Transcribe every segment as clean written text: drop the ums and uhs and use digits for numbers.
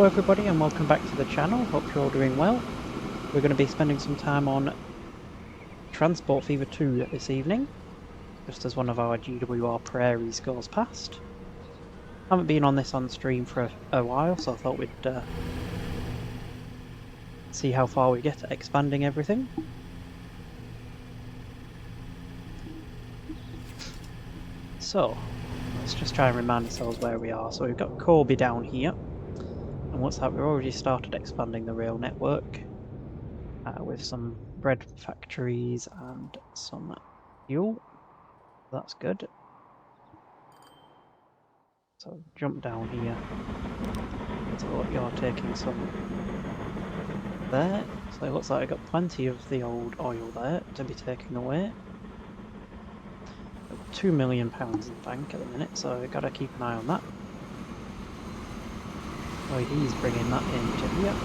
everybody and welcome back to the channel. Hope you're all doing well. We're going to be spending some time on Transport Fever 2 this evening, just as one of our GWR prairies goes past. Haven't been on this on stream for a while, so I thought we'd see how far we get at expanding everything. So, let's just try and remind ourselves where we are. So we've got Corby down here, and what's that? We've already started expanding the rail network with some bread factories and some fuel. That's good. So jump down here. So you're taking some there. So it looks like I've got plenty of the old oil there to be taken away. £2 million in the bank at the minute, so I've got to keep an eye on that. So he's bringing that into here.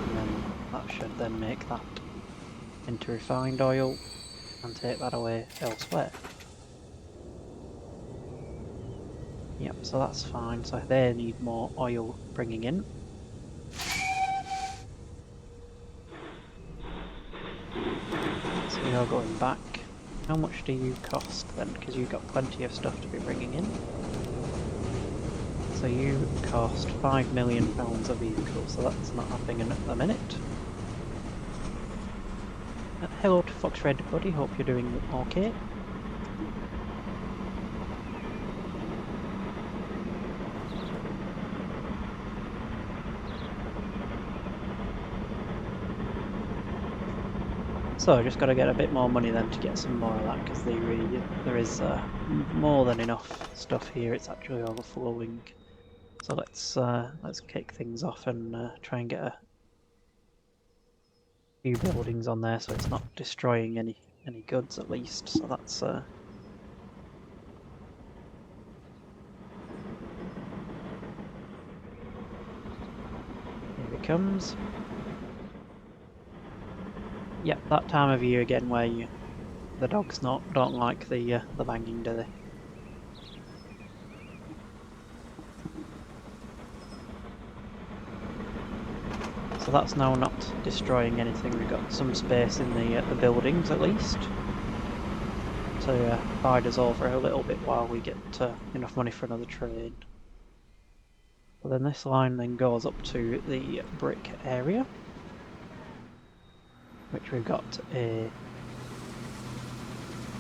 And then that should then make that into refined oil and take that away elsewhere. Yep, so that's fine. So they need more oil bringing in. So you're going back. How much do you cost then? Because you've got plenty of stuff to be bringing in. So you cost £5 million a vehicle, so that's not happening at the minute. Hello to Fox Red Buddy, hope you're doing okay. So I just got to get a bit more money then to get some more of that, because there is more than enough stuff here. It's actually overflowing. So let's kick things off and try and get a few buildings on there, so it's not destroying any goods at least. So that's here it comes. Yep, that time of year again where the dogs don't like the banging, do they? So that's now not destroying anything. We've got some space in the buildings at least to tide us over a little bit while we get enough money for another train. But then this line then goes up to the brick area, which we've got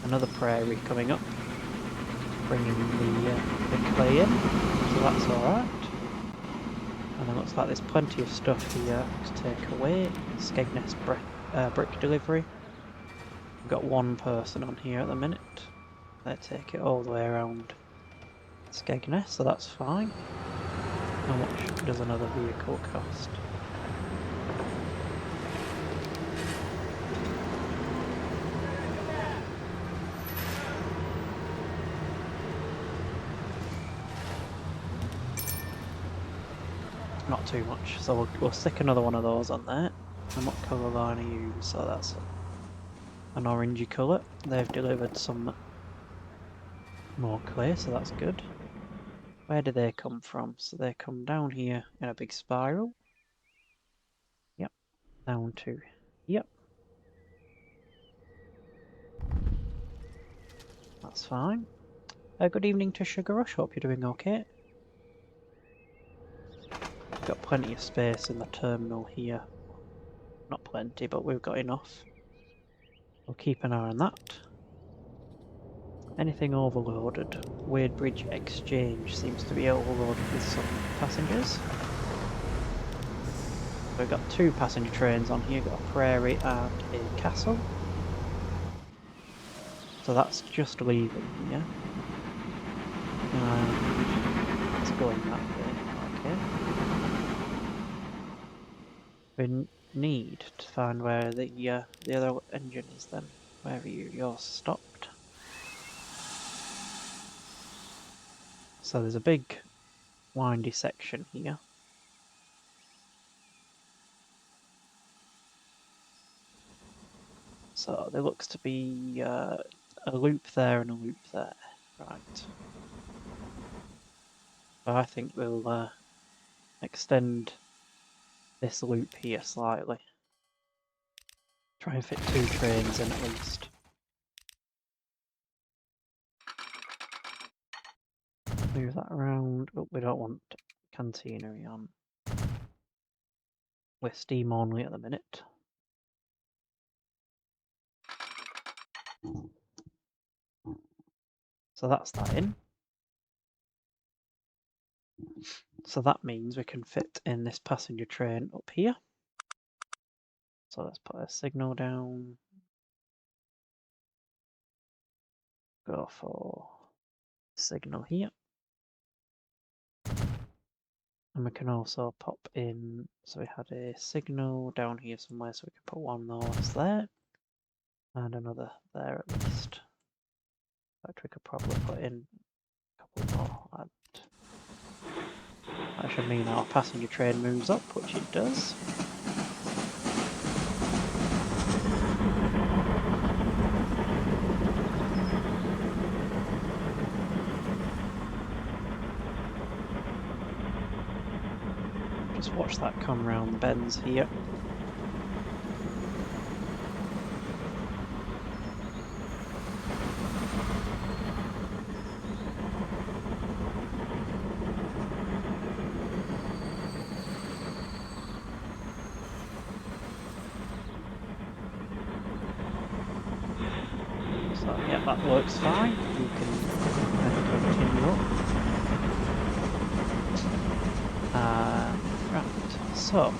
another prairie coming up, bringing the clay in, so that's alright. And it looks like there's plenty of stuff here to take away. Skegness brick delivery. We've got one person on here at the minute. They take it all the way around Skegness, so that's fine. How much does another vehicle cost? Not too much, so we'll stick another one of those on there. And what colour line are you? So that's an orangey colour. They've delivered some more clay, so that's good. Where do they come from? So they come down here in a big spiral. Yep, down to yep. That's fine. Good evening to Sugar Rush, hope you're doing okay. We've got plenty of space in the terminal here. Not plenty, but we've got enough. We'll keep an eye on that. Anything overloaded? Wadebridge Exchange seems to be overloaded with some passengers. We've got two passenger trains on here, got a Prairie and a Castle. So that's just leaving, yeah? And it's going that way, okay. We need to find where the other engine is then. Wherever you're stopped. So there's a big windy section here. So there looks to be a loop there and a loop there. Right. But I think we'll extend this loop here slightly. Try and fit 2 trains in at least. Move that around. Oh, we don't want canteenery on. We're steam only at the minute. So that's that in. So that means we can fit in this passenger train up here. So let's put a signal down. Go for signal here. And we can also pop in, so we had a signal down here somewhere, so we can put one more there. And another there at least. In fact, we could probably put in a couple more. That should mean our passenger train moves up, which it does. Just watch that come round the bends here. So yeah, that works fine. You can continue up. Right, so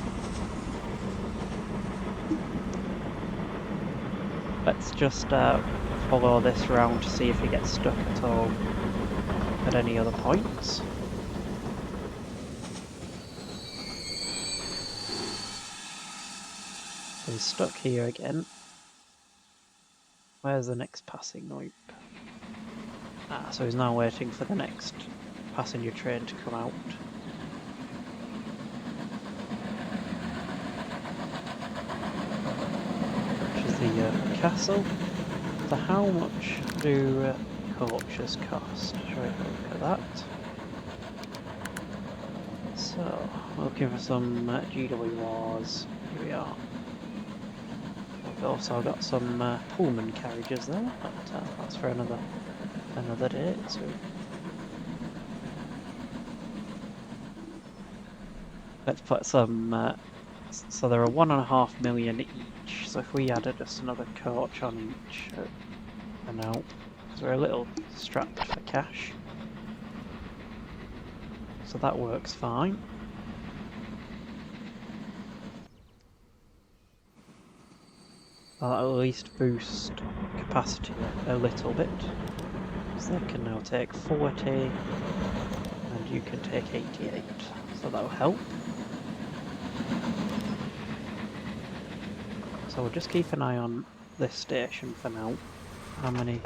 let's just follow this round to see if it gets stuck at all at any other points. So he's stuck here again. Where's the next passing loop? So he's now waiting for the next passenger train to come out. Which is the castle. So how much do coaches cost? Shall we look at that? So, we're looking for some GWRs. Here we are. We've also got some Pullman carriages there, but that's for another day. So let's put some. So there are 1.5 million each. So if we added just another coach on each, for now, because we're a little strapped for cash. So that works fine. That'll at least boost capacity a little bit. So they can now take 40, and you can take 88. So that'll help. So we'll just keep an eye on this station for now. How many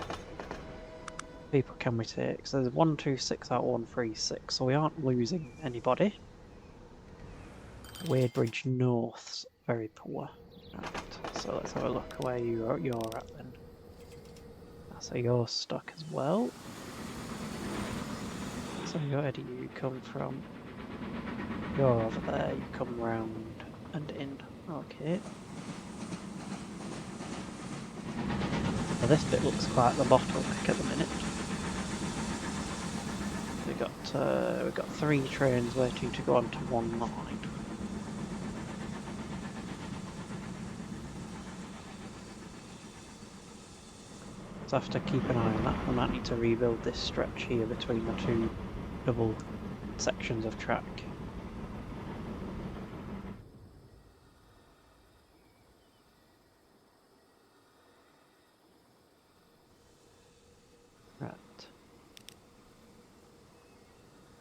people can we take? So there's 126 out of 136, so we aren't losing anybody. Wadebridge North's very poor. Right, so let's have a look where you're at then. So you're stuck as well. So where do you come from? You're over there, you come round and in. Okay. Well, this bit looks quite the bottleneck at the minute. We've got 3 trains waiting to go onto one line. So I have to keep an eye on that. I might need to rebuild this stretch here between the 2 double sections of track. Right.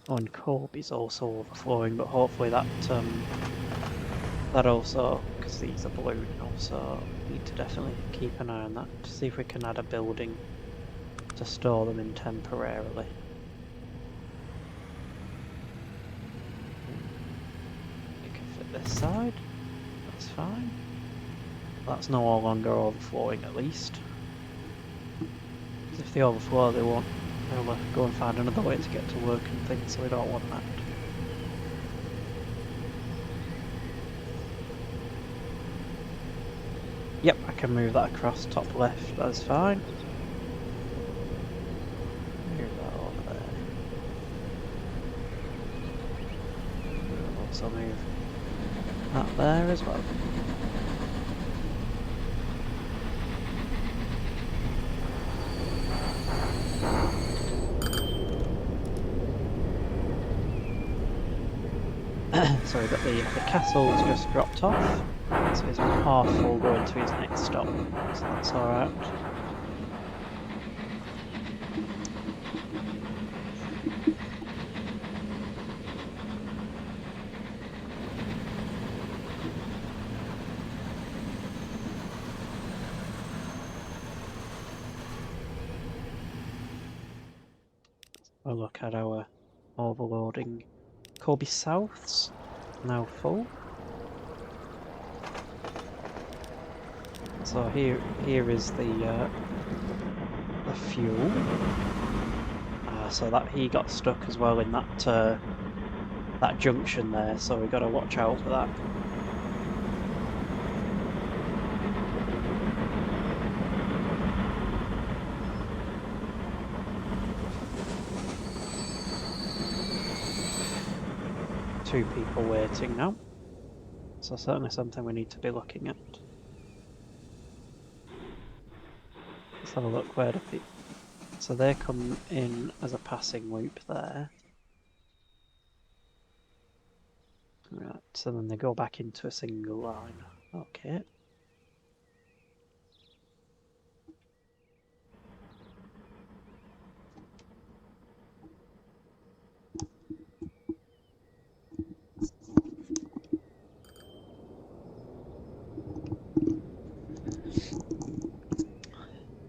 Oh, and Corby's also overflowing, but hopefully that also, because these are ballooning, also need to definitely keep an eye on that to see if we can add a building to store them in temporarily. You can fit this side, that's fine. That's no longer overflowing at least. Because if they overflow, they'll go and find another way to get to work and things, so we don't want that. can move that across top left, that's fine. Move that over there. We'll also move that there as well. So we've got the castle's just dropped off, so he's half full going to his next stop, so that's alright. We'll look at our overloading. Corby Souths, now full. So here is the fuel. So that he got stuck as well in that that junction there. So we've got to watch out for that. Two people waiting now. So certainly something we need to be looking at. Let's have a look where the people. So they come in as a passing loop there. Right, so then they go back into a single line. Okay.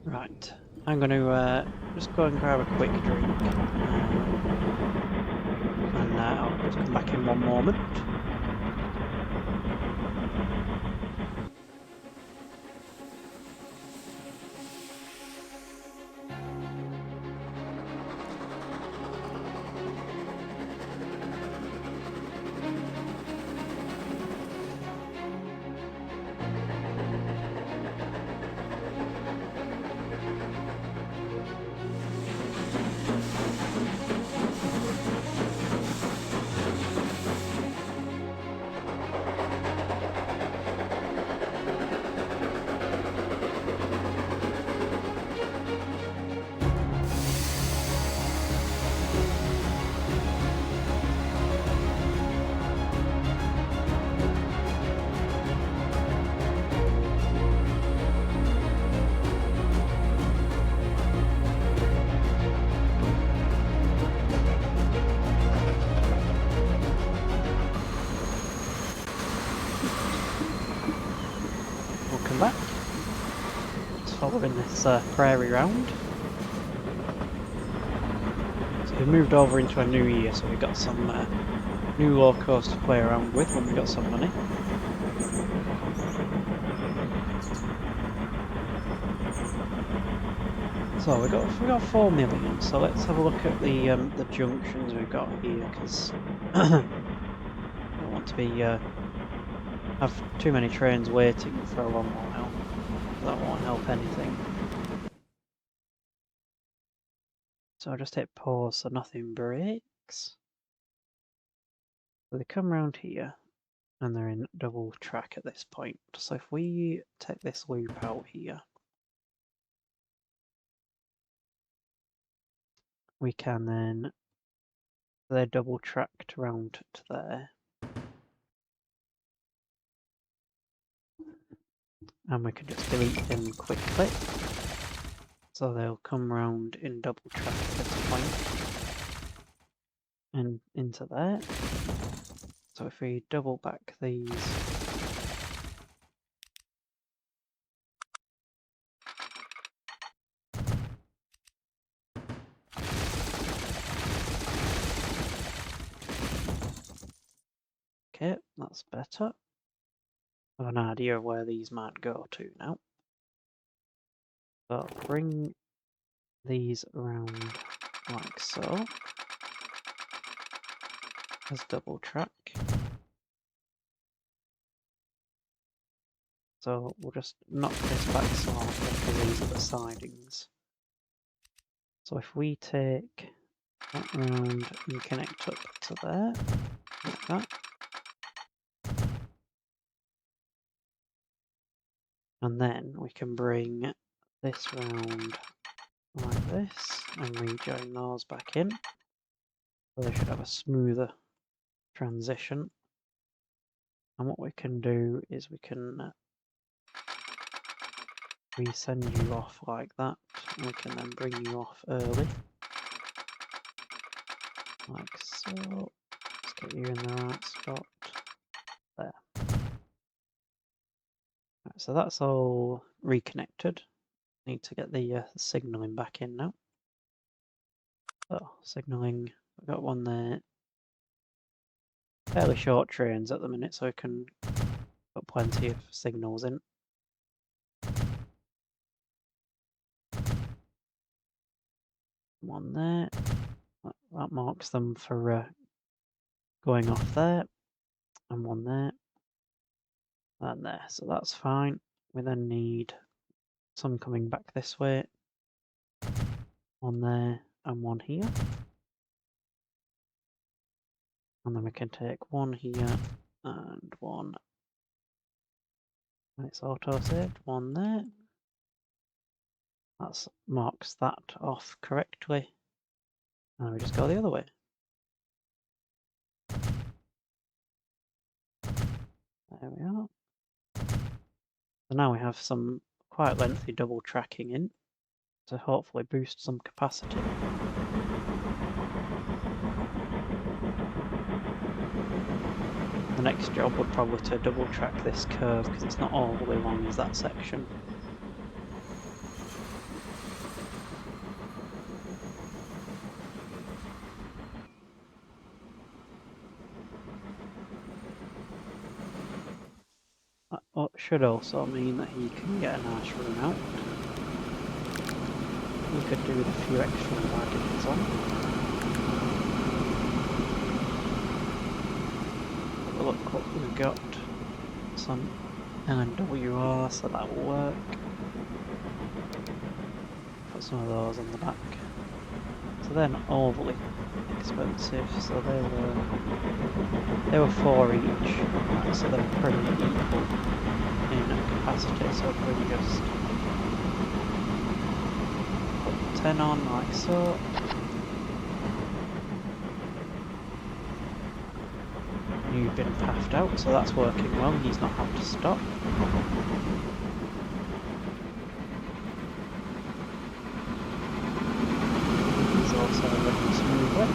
Right, I'm going to just go and grab a quick drink. And I'll just come back in one moment. Welcome back. Just following this prairie round. So we've moved over into a new year, so we've got some new locos to play around with when we've got some money. So we've got 4 million. So let's have a look at the junctions we've got here, because I don't want to be have too many trains waiting for a long while. That won't help anything. So I'll just hit pause so nothing breaks. So they come round here and they're in double track at this point. So if we take this loop out here, we can then, they're double tracked round to there. And we can just delete them quickly. So they'll come round in double track at this point and into there. So if we double back these, okay, that's better. I have an idea of where these might go to now. So bring these around like so. As double track. So we'll just knock this back slightly because these are the sidings. So if we take that round and connect up to there, like that. And then we can bring this round like this and rejoin those back in. So they should have a smoother transition. And what we can do is we can resend you off like that, and we can then bring you off early. Like so. Let's get you in the right spot. There. Right, so that's all reconnected. Need to get the signalling back in now. So, signalling, we've got one there. Fairly short trains at the minute, so we can put plenty of signals in. One there. That marks them for going off there. And one there. And there. So that's fine. We then need some coming back this way. One there and one here. And then we can take one here and one. And it's auto-saved. One there. That marks that off correctly. And then we just go the other way. There we are. So now we have some quite lengthy double tracking in to hopefully boost some capacity. The next job would probably to double track this curve because it's not all the way long as that section. That should also mean that he can get a nice run out. We could do with a few extra wagons on. Have a look what we've got. Some LMWR, so that will work. Put some of those on the back. So they're not overly expensive, so they were 4 each, right, so they're pretty equal in capacity, so if we just put 10 on like so. You've been paffed out, so that's working well, he's not having to stop. He's also running smoothly.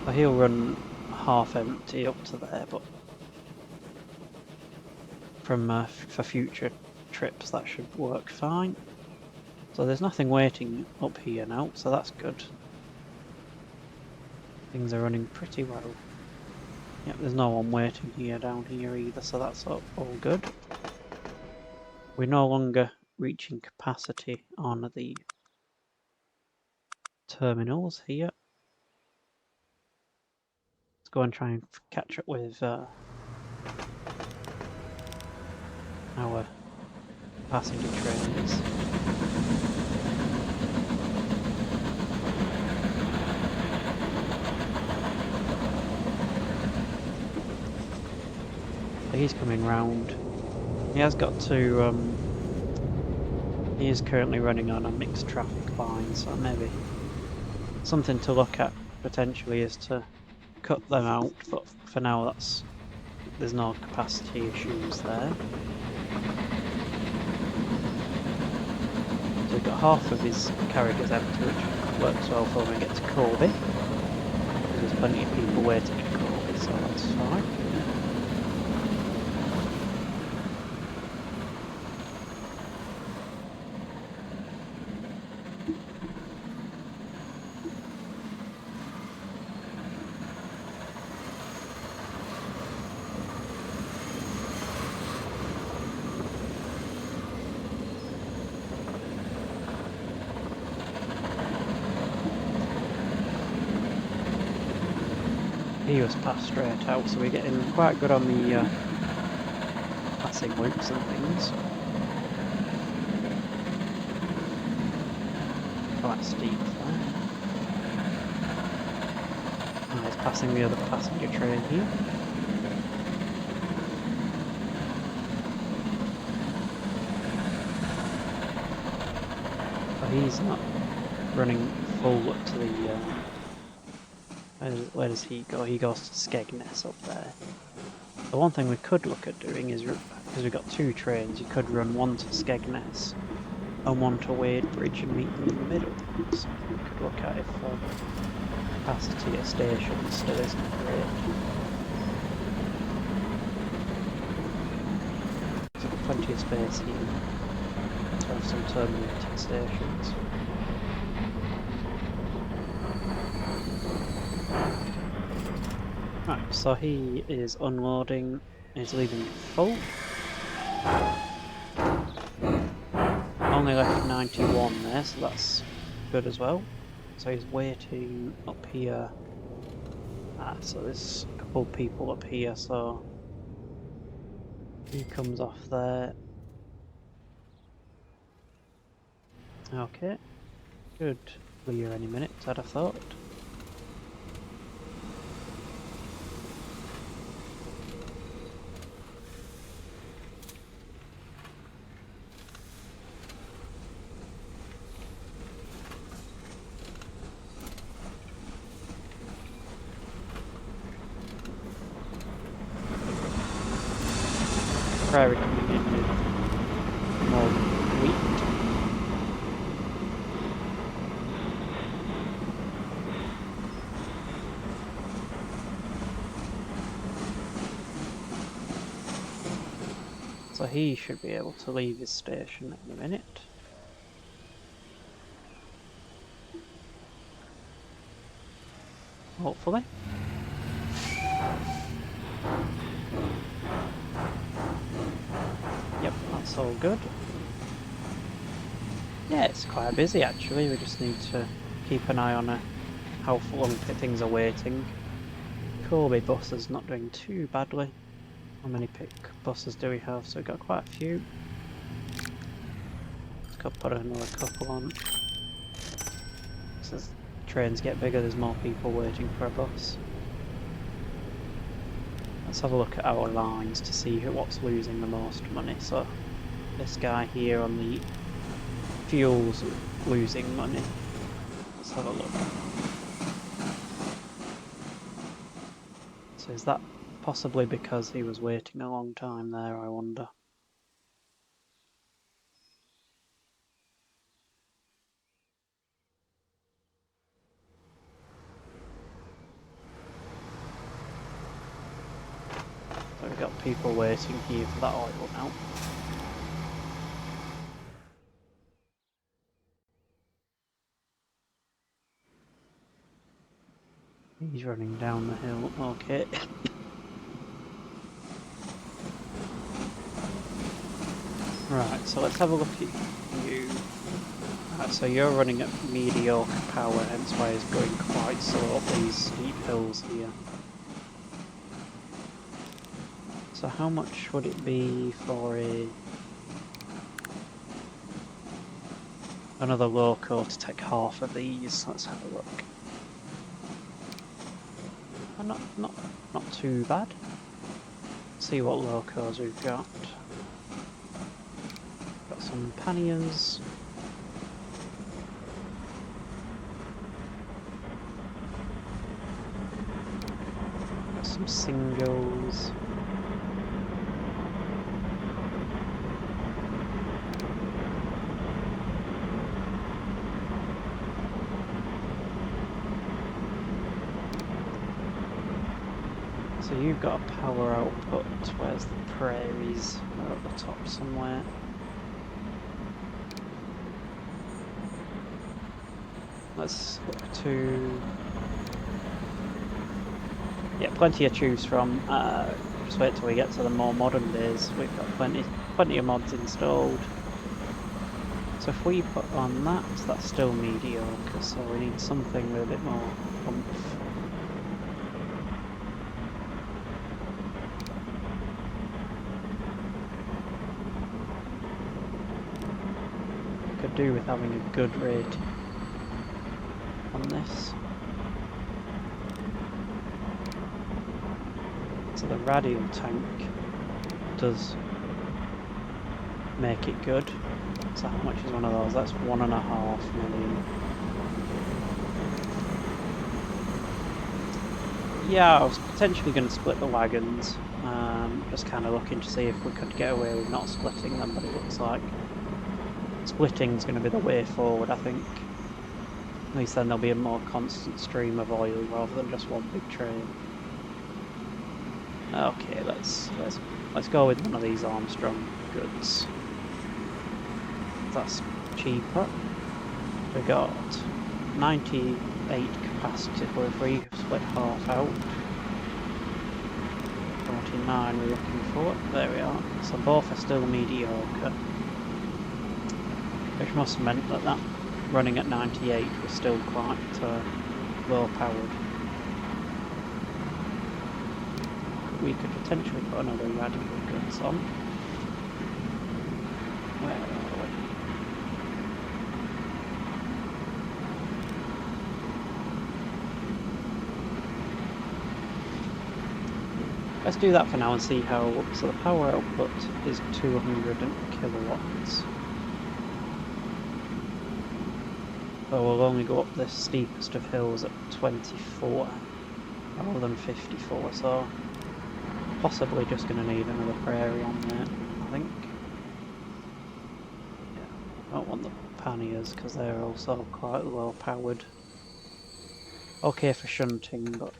So he'll run half empty up to there, but from for future trips that should work fine. So there's nothing waiting up here now, so that's good. Things are running pretty well. Yep, there's no one waiting here down here either, so that's all good. We're no longer reaching capacity on the terminals here. Let's go and try and catch up with our passenger trains. So he's coming round. He has got to. He is currently running on a mixed traffic line, so maybe something to look at potentially is to cut them out. But for now, there's no capacity issues there. So we've got half of his carriages empty, which works well for when we get to Corby. There's plenty of people waiting at Corby, so that's fine. he was passed straight out, so we're getting quite good on the passing loops and things. Quite steep there. And it's passing the other passenger train here. But he's not running full up to the... where does he go? He goes to Skegness up there. The one thing we could look at doing is, because we've got two trains, you could run one to Skegness and one to Wadebridge and meet them in the middle. So we could look at if capacity at stations still isn't great. So we've got plenty of space here to have some terminating stations. Right, so he is unloading, he's leaving full. Only left 91 there, so that's good as well. So he's waiting up here. So there's a couple of people up here, so he comes off there. Okay, should clear any minute, I'd have thought. Prairie coming in with more wheat. So he should be able to leave his station in a minute. Hopefully. Yep, that's all good. Yeah, it's quite busy actually, we just need to keep an eye on how long things are waiting. Corby bus is not doing too badly. How many pick buses do we have? So we've got quite a few. Let's put another couple on. As trains get bigger, there's more people waiting for a bus. Let's have a look at our lines to see what's losing the most money. So this guy here on the fuel's losing money. Let's have a look. So is that possibly because he was waiting a long time there, I wonder? So we've got people waiting here for that oil now. He's running down the hill, okay. Right, so let's have a look at you. Right, so you're running at mediocre power, hence why it's going quite slow up these steep hills here. So how much would it be for another loco to take half of these? Let's have a look. Not too bad. Let's see what locos we've got. Got some panniers. Got some singles. So you've got a power output. Where's the prairies? They're at the top somewhere. Let's look to... Yeah, plenty to choose from. Just wait till we get to the more modern days. We've got plenty of mods installed. So if we put on that, that's still mediocre, so we need something with a bit more oomph. could do with having a good rating on this. So the radial tank does make it good. So how much is one of those? That's 1.5 million. Yeah, I was potentially going to split the wagons. Just kind of looking to see if we could get away with not splitting them, but it looks like splitting is going to be the way forward, I think. At least then there'll be a more constant stream of oil rather than just one big train. Okay, let's go with one of these Armstrong goods. That's cheaper. We got 98 capacity, but if we split half out, 49 we're looking for. There we are. So both are still mediocre, which must have meant that running at 98 was still quite low powered. We could potentially put another radial goods on. Where are we? Let's do that for now and see how. So the power output is 200 kilowatts. So we'll only go up the steepest of hills at 24 rather than 54. So possibly just going to need another prairie on there, I think. Yeah, I don't want the panniers because they're also quite low powered. Okay for shunting, but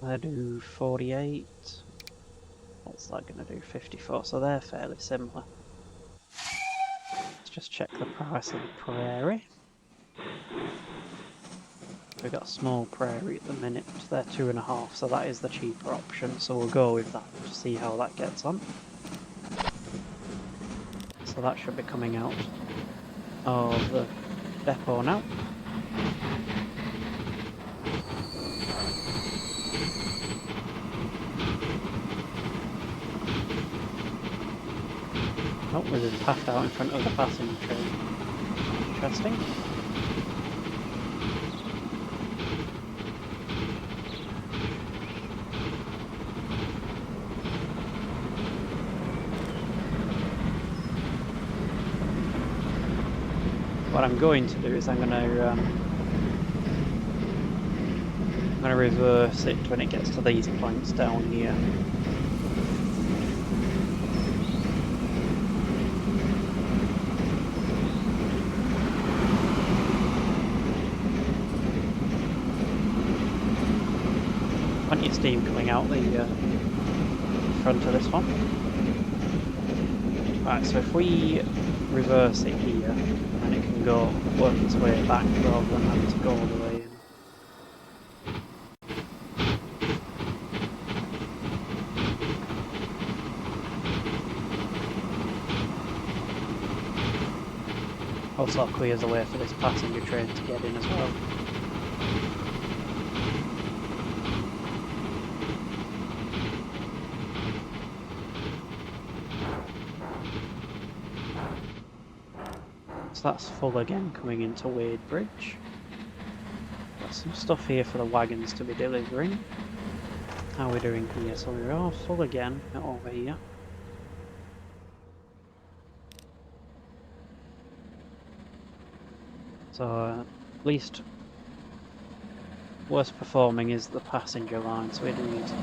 they do 48. What's that going to do? 54. So they're fairly similar. Let's just check the price of the prairie. We've got a small prairie at the minute, they're 2.5, so that is the cheaper option, so we'll go with that to see how that gets on. So that should be coming out of the depot now. Oh, we've been packed out in front of the passenger train. Interesting. What I'm going to do is I'm going to reverse it when it gets to these points down here. Plenty of steam coming out the front of this one. Right, so if we reverse it here, then it can go work its way back rather than having to go all the way in. Also clears the way for this passenger train to get in as well. So that's full again coming into Wadebridge. Got some stuff here for the wagons to be delivering. How are we doing here? So we are full again over here. So at least worst performing is the passenger line, so we do need to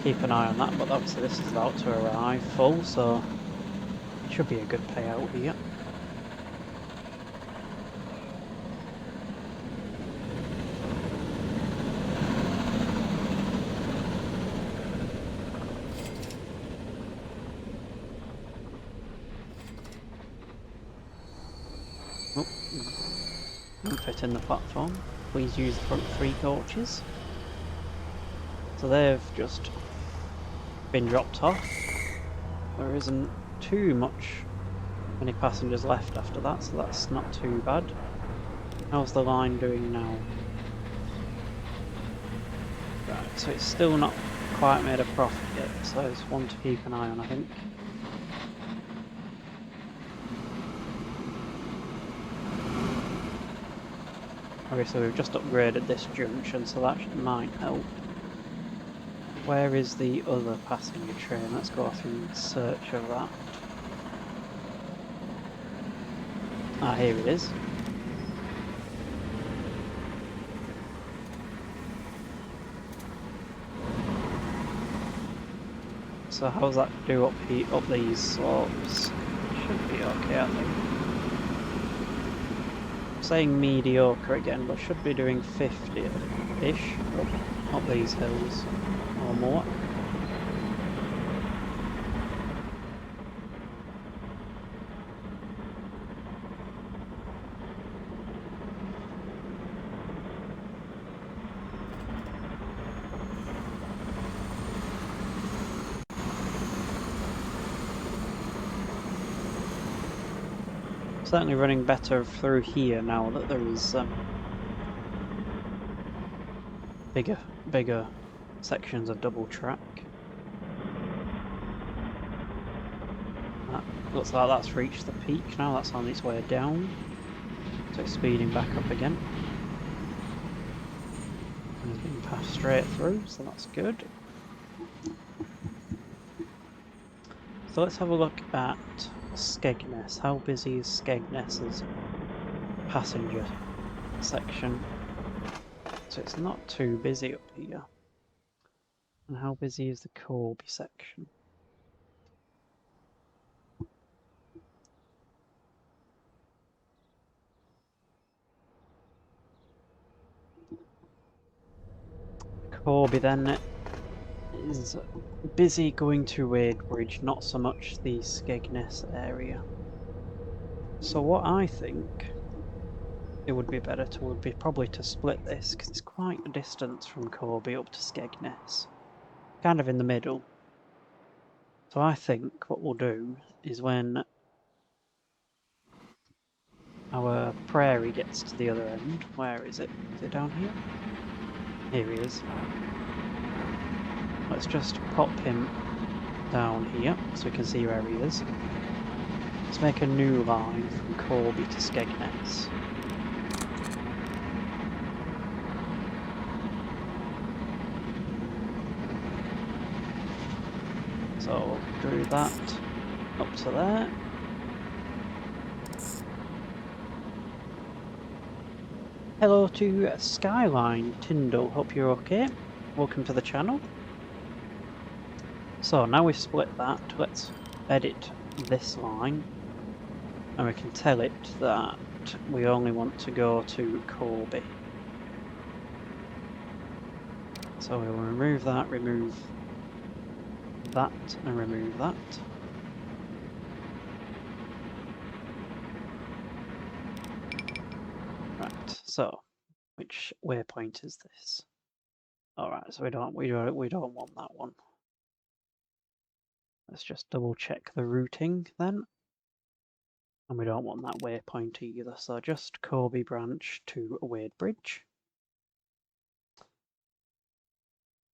keep an eye on that, but obviously this is about to arrive full, so it should be a good payout here. Oh, don't fit in the platform. Please use the front 3 coaches. So they've just been dropped off. There isn't too many passengers left after that, so that's not too bad. How's the line doing now? Right, so it's still not quite made a profit yet, so it's one to keep an eye on, I think. Obviously we've just upgraded this junction, so that might help. Where is the other passenger train? Let's go off in search of that. Ah, here it is. So how's that do up these slopes? Should be okay, I think. I'm saying mediocre again, but should be doing 50-ish up these hills, or more. Certainly running better through here now that there is bigger sections of double track. That looks like that's reached the peak now, that's on its way down. So it's speeding back up again. And it's being passed straight through, so that's good. So let's have a look at Skegness. How busy is Skegness's passenger section? So it's not too busy up here. And how busy is the Corby section? Corby then is busy going to Wadebridge, not so much the Skegness area. So what I think it would be better to would be probably to split this, because it's quite a distance from Corby up to Skegness. Kind of in the middle. So I think what we'll do is when our prairie gets to the other end, where is it? Is it down here? Here he is. Let's just pop him down here so we can see where he is. Let's make a new line from Corby to Skegness. So we'll do that up to there. Hello to Skyline Tyndall, hope you're okay. Welcome to the channel. So now we've split that, let's edit this line and we can tell it that we only want to go to Corby. So we'll remove that, and remove that. Right, so which waypoint is this? Alright, so we don't want that one. Let's just double check the routing then. And we don't want that waypoint either, so just Corby branch to Wadebridge.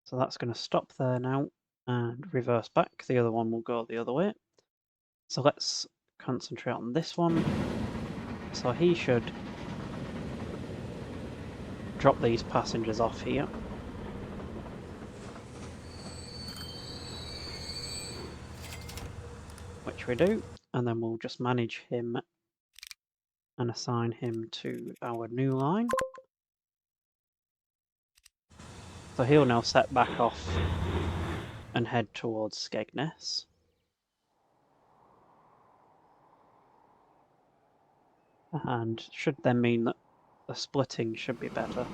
So that's going to stop there now and reverse back. The other one will go the other way. So let's concentrate on this one. So he should drop these passengers off here. Which we do, and then we'll just manage him and assign him to our new line. So he'll now set back off and head towards Skegness. And should then mean that the splitting should be better.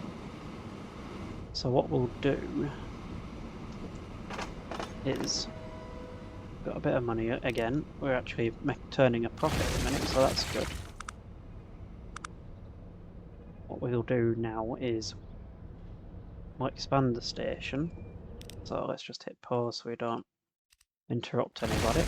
So what we'll do is, got a bit of money again, we're actually turning a profit at the minute, so that's good. What we'll do now is we'll expand the station, so let's just hit pause so we don't interrupt anybody.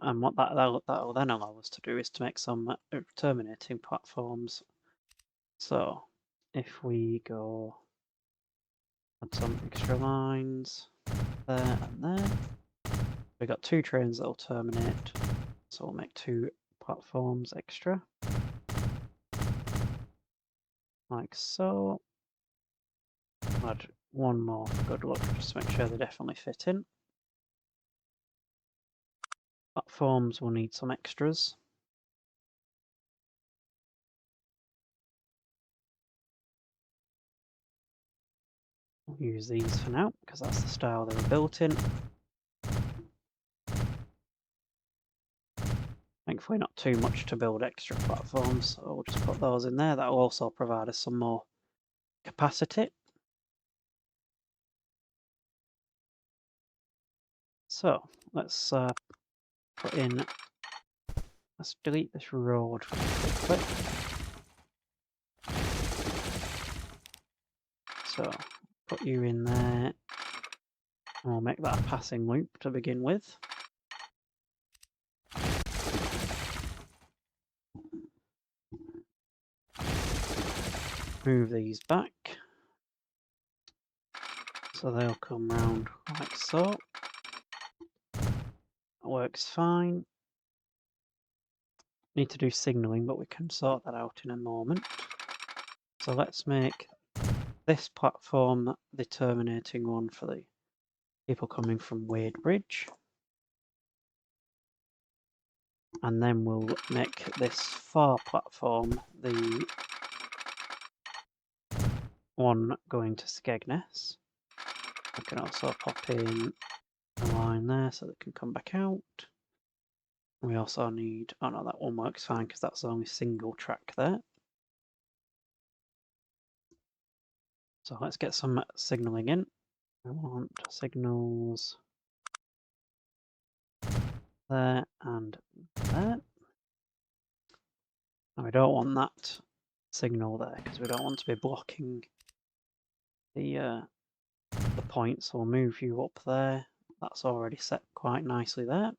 And what that'll then allow us to do is to make some terminating platforms. So if we go add some extra lines there and there, we've got two trains that'll terminate So we'll make 2 platforms extra. Like so. Add 1 more for good luck, just to make sure they definitely fit in. Platforms will need some extras. We'll use these for now, because that's the style they were built in. Thankfully not too much to build extra platforms, so we'll just put those in there. That will also provide us some more capacity. So let's put in, let's delete this road quickly. So put you in there, and we'll make that a passing loop to begin with. Move these back, so they'll come round like so. That works fine. Need to do signalling, but we can sort that out in a moment. So let's make this platform the terminating one for the people coming from Wadebridge. And then we'll make this far platform the one going to Skegness. I can also pop in a line there so they can come back out. We also need, oh no, that one works fine because that's the only single track there. So let's get some signalling in. We want signals there and there. And we don't want that signal there because we don't want to be blocking the point, so we'll move you up there. That's already set quite nicely there.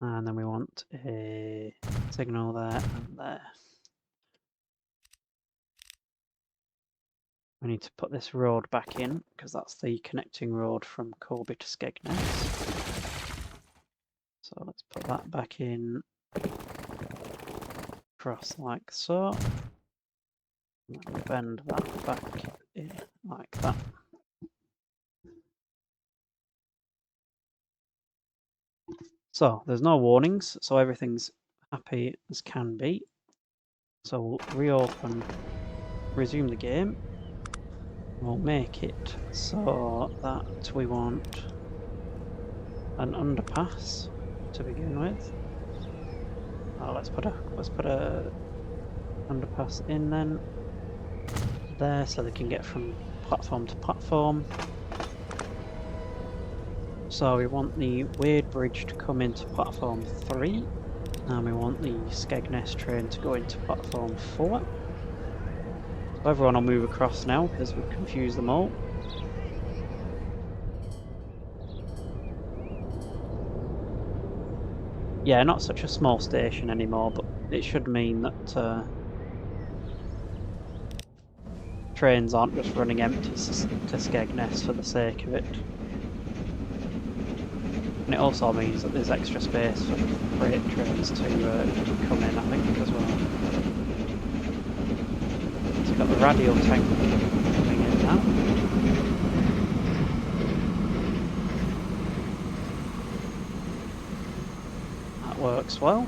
And then we want a signal there and there. We need to put this road back in because that's the connecting road from Corby to Skegness. So let's put that back in, across like so. And then we'll bend that back in like that. So there's no warnings, so everything's happy as can be. So we'll reopen, resume the game. We'll make it so that we want an underpass to begin with. Let's put a underpass in then there so they can get from platform to platform. So we want the Wadebridge to come into platform 3, and we want the Skegness train to go into platform 4. So everyone will move across now because we've confused them all. Yeah, not such a small station anymore, but it should mean that trains aren't just running empty to Skegness for the sake of it. And it also means that there's extra space for freight trains to come in, I think, as well. So we've got the radial tank coming in now. That works well.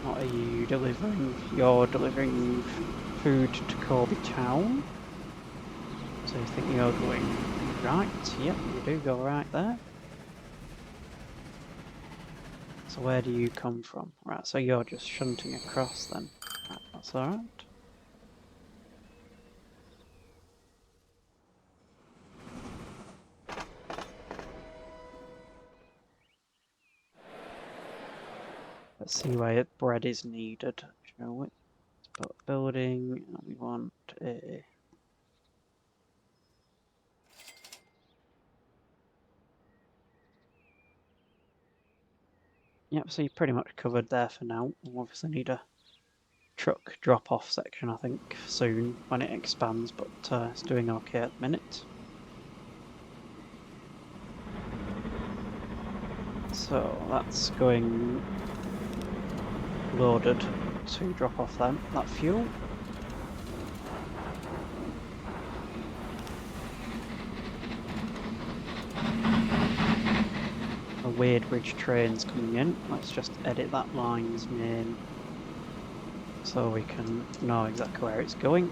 What are you delivering? You're delivering food to Corby Town. So you think you're going right? Yep, you do go right there. So where do you come from? Right, so you're just shunting across then. Right, that's alright. Let's see where bread is needed, shall we? Let's put building, and we want a... Yep, so you're pretty much covered there for now. We'll obviously need a truck drop-off section, I think, soon when it expands, but it's doing okay at the minute. So that's going loaded to drop off that fuel. A Wadebridge train's coming in. Let's just edit that line's name so we can know exactly where it's going.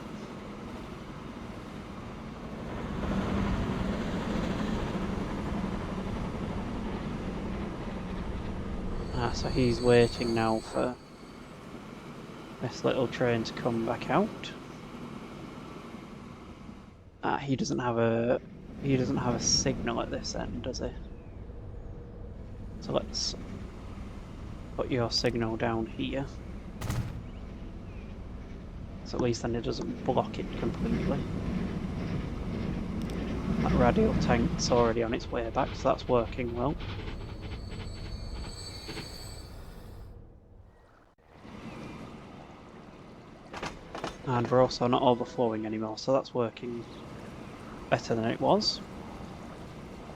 So he's waiting now for this little train to come back out. He doesn't have a signal at this end, does he? So let's put your signal down here. So at least then it doesn't block it completely. That radial tank's already on its way back, so that's working well. And we're also not overflowing anymore, so that's working better than it was.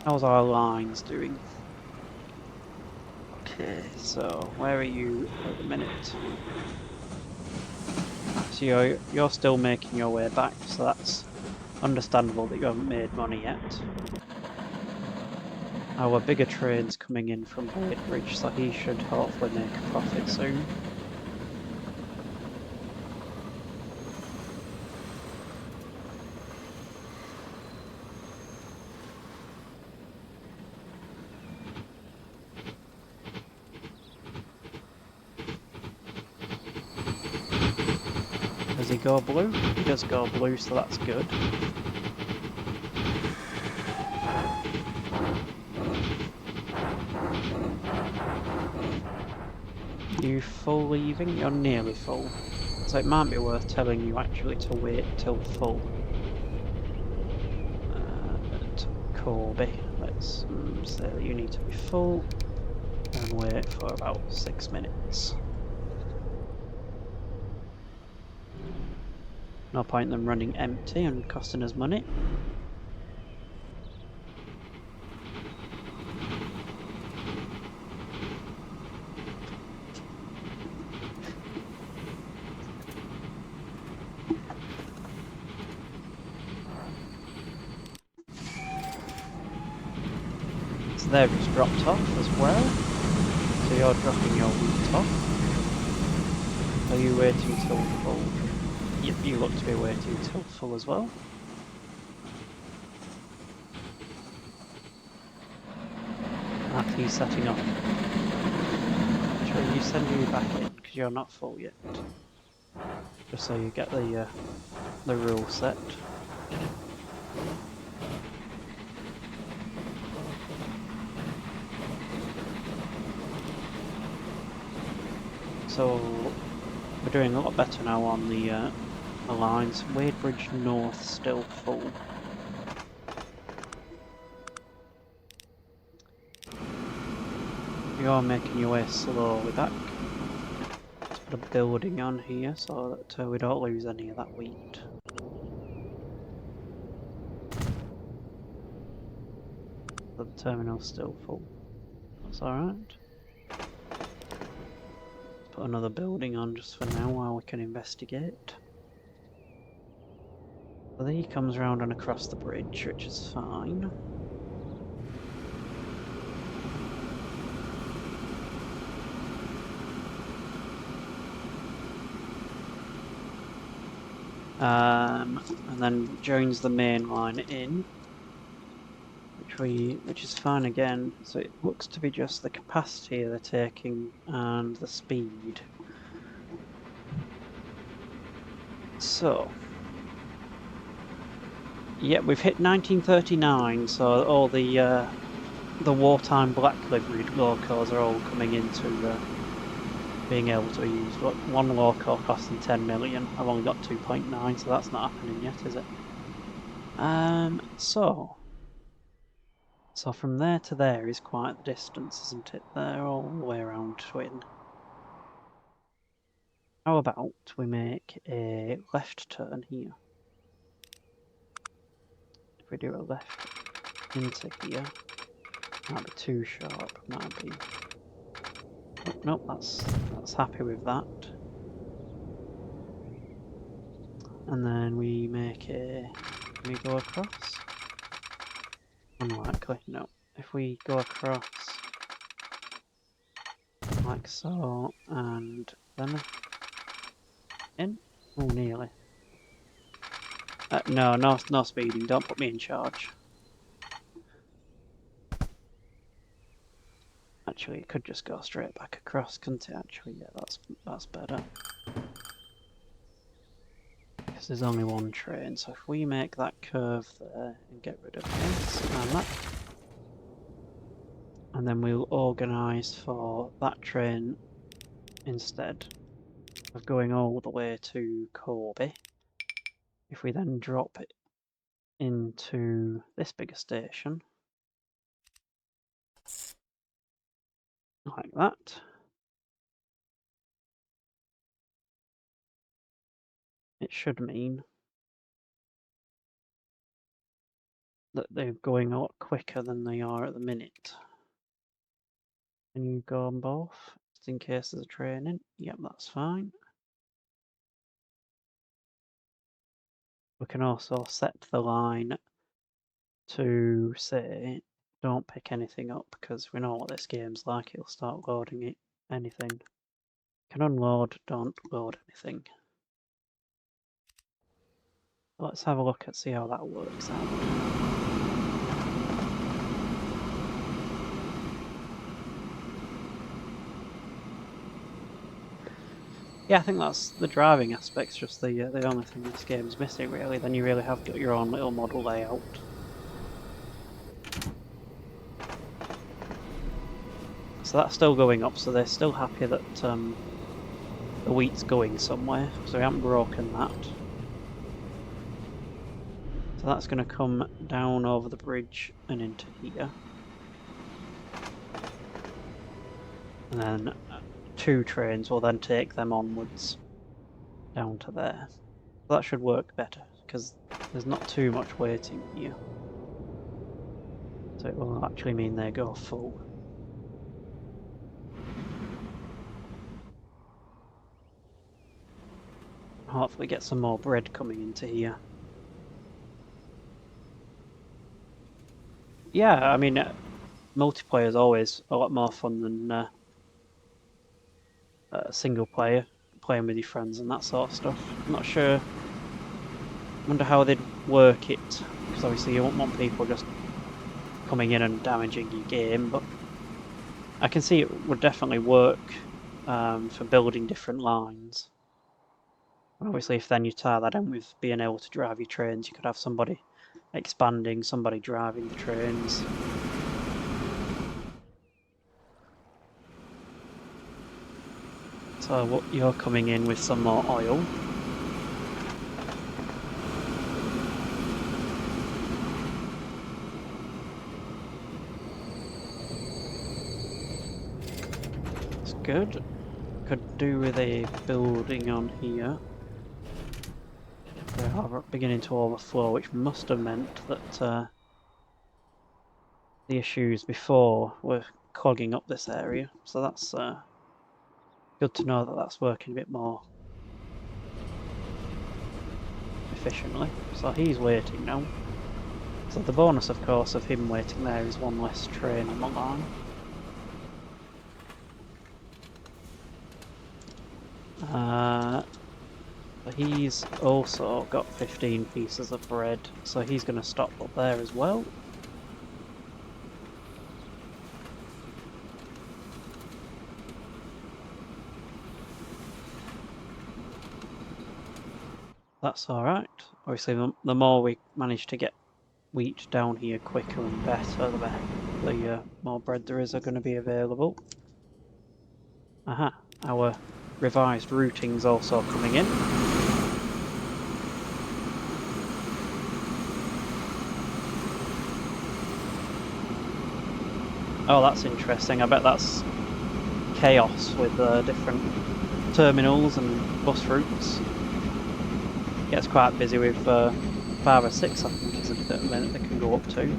How's our lines doing? Okay, so where are you at the minute? So you're still making your way back, so that's understandable that you haven't made money yet. Our bigger train's coming in from Wadebridge, so he should hopefully make a profit soon. Does he go blue? He does go blue, so that's good. You full leaving? You're nearly full. So it might be worth telling you actually to wait till full. At Corby, let's say that you need to be full and wait for about 6 minutes. No point in them running empty and costing us money. So they've just dropped off as well. So you're dropping your wheat off. Are you waiting till full? Yep, you look to be waiting till full as well. After you setting up. Shall you send you back in because you're not full yet? Just so you get the rule set. So we're doing a lot better now on the lines. Wadebridge North still full. You're making your way slowly back. Let's put a building on here so that we don't lose any of that wheat. The terminal's still full. That's alright. Put another building on just for now while we can investigate. So there he comes round and across the bridge, which is fine. And then joins the main line in, which is fine again. So it looks to be just the capacity they're taking and the speed. So, yeah, we've hit 1939. So all the wartime black liveried locos are all coming into being able to be used. Look, one loco costing 10 million. I've only got 2.9, so that's not happening yet, is it? So from there to there is quite the distance, isn't it? They're all the way around Twin. How about we make a left turn here? If we do a left into here, might be too sharp, might be. Oh, nope, that's happy with that. And then we make a. Can we go across? Unlikely, no. If we go across like so, and then in. Oh, nearly. No speeding. Don't put me in charge. Actually, it could just go straight back across, couldn't it? Actually, yeah, that's better. Because there's only one train, so if we make that curve there and get rid of this and that, and then we'll organise for that train instead of going all the way to Corby. If we then drop it into this bigger station, like that, it should mean that they're going a lot quicker than they are at the minute. Can you go on both, just in case there's a train in? Yep, that's fine. We can also set the line to say, don't pick anything up, because we know what this game's like, it'll start loading it, anything. Can unload, don't load anything. Let's have a look and see how that works out. Yeah, I think that's the driving aspect's just the only thing this game's missing, really. Then you really have got your own little model layout. So that's still going up, so they're still happy that the wheat's going somewhere, so we haven't broken that. So that's going to come down over the bridge and into here. And then 2 trains will then take them onwards down to there. So that should work better, because there's not too much waiting here. So it will actually mean they go full. Hopefully get some more bread coming into here. Yeah, I mean, multiplayer is always a lot more fun than single player, playing with your friends and that sort of stuff. I'm not sure. Wonder how they'd work it, because obviously you won't want people just coming in and damaging your game, but I can see it would definitely work for building different lines. Obviously, if then you tie that in with being able to drive your trains, you could have somebody expanding, somebody driving the trains. So you're coming in with some more oil. That's good. Could do with a building on here. They are beginning to overflow, which must have meant that the issues before were clogging up this area. So that's good to know that that's working a bit more efficiently. So he's waiting now. So the bonus, of course, of him waiting there is one less train on the line. He's also got 15 pieces of bread, so he's going to stop up there as well. That's alright. Obviously, the more we manage to get wheat down here quicker and better, the more bread there is are going to be available. Aha, our revised routing's also coming in. Oh, that's interesting. I bet that's chaos with different terminals and bus routes. Gets quite busy with 5 or 6, I think, isn't it, at the minute they can go up to.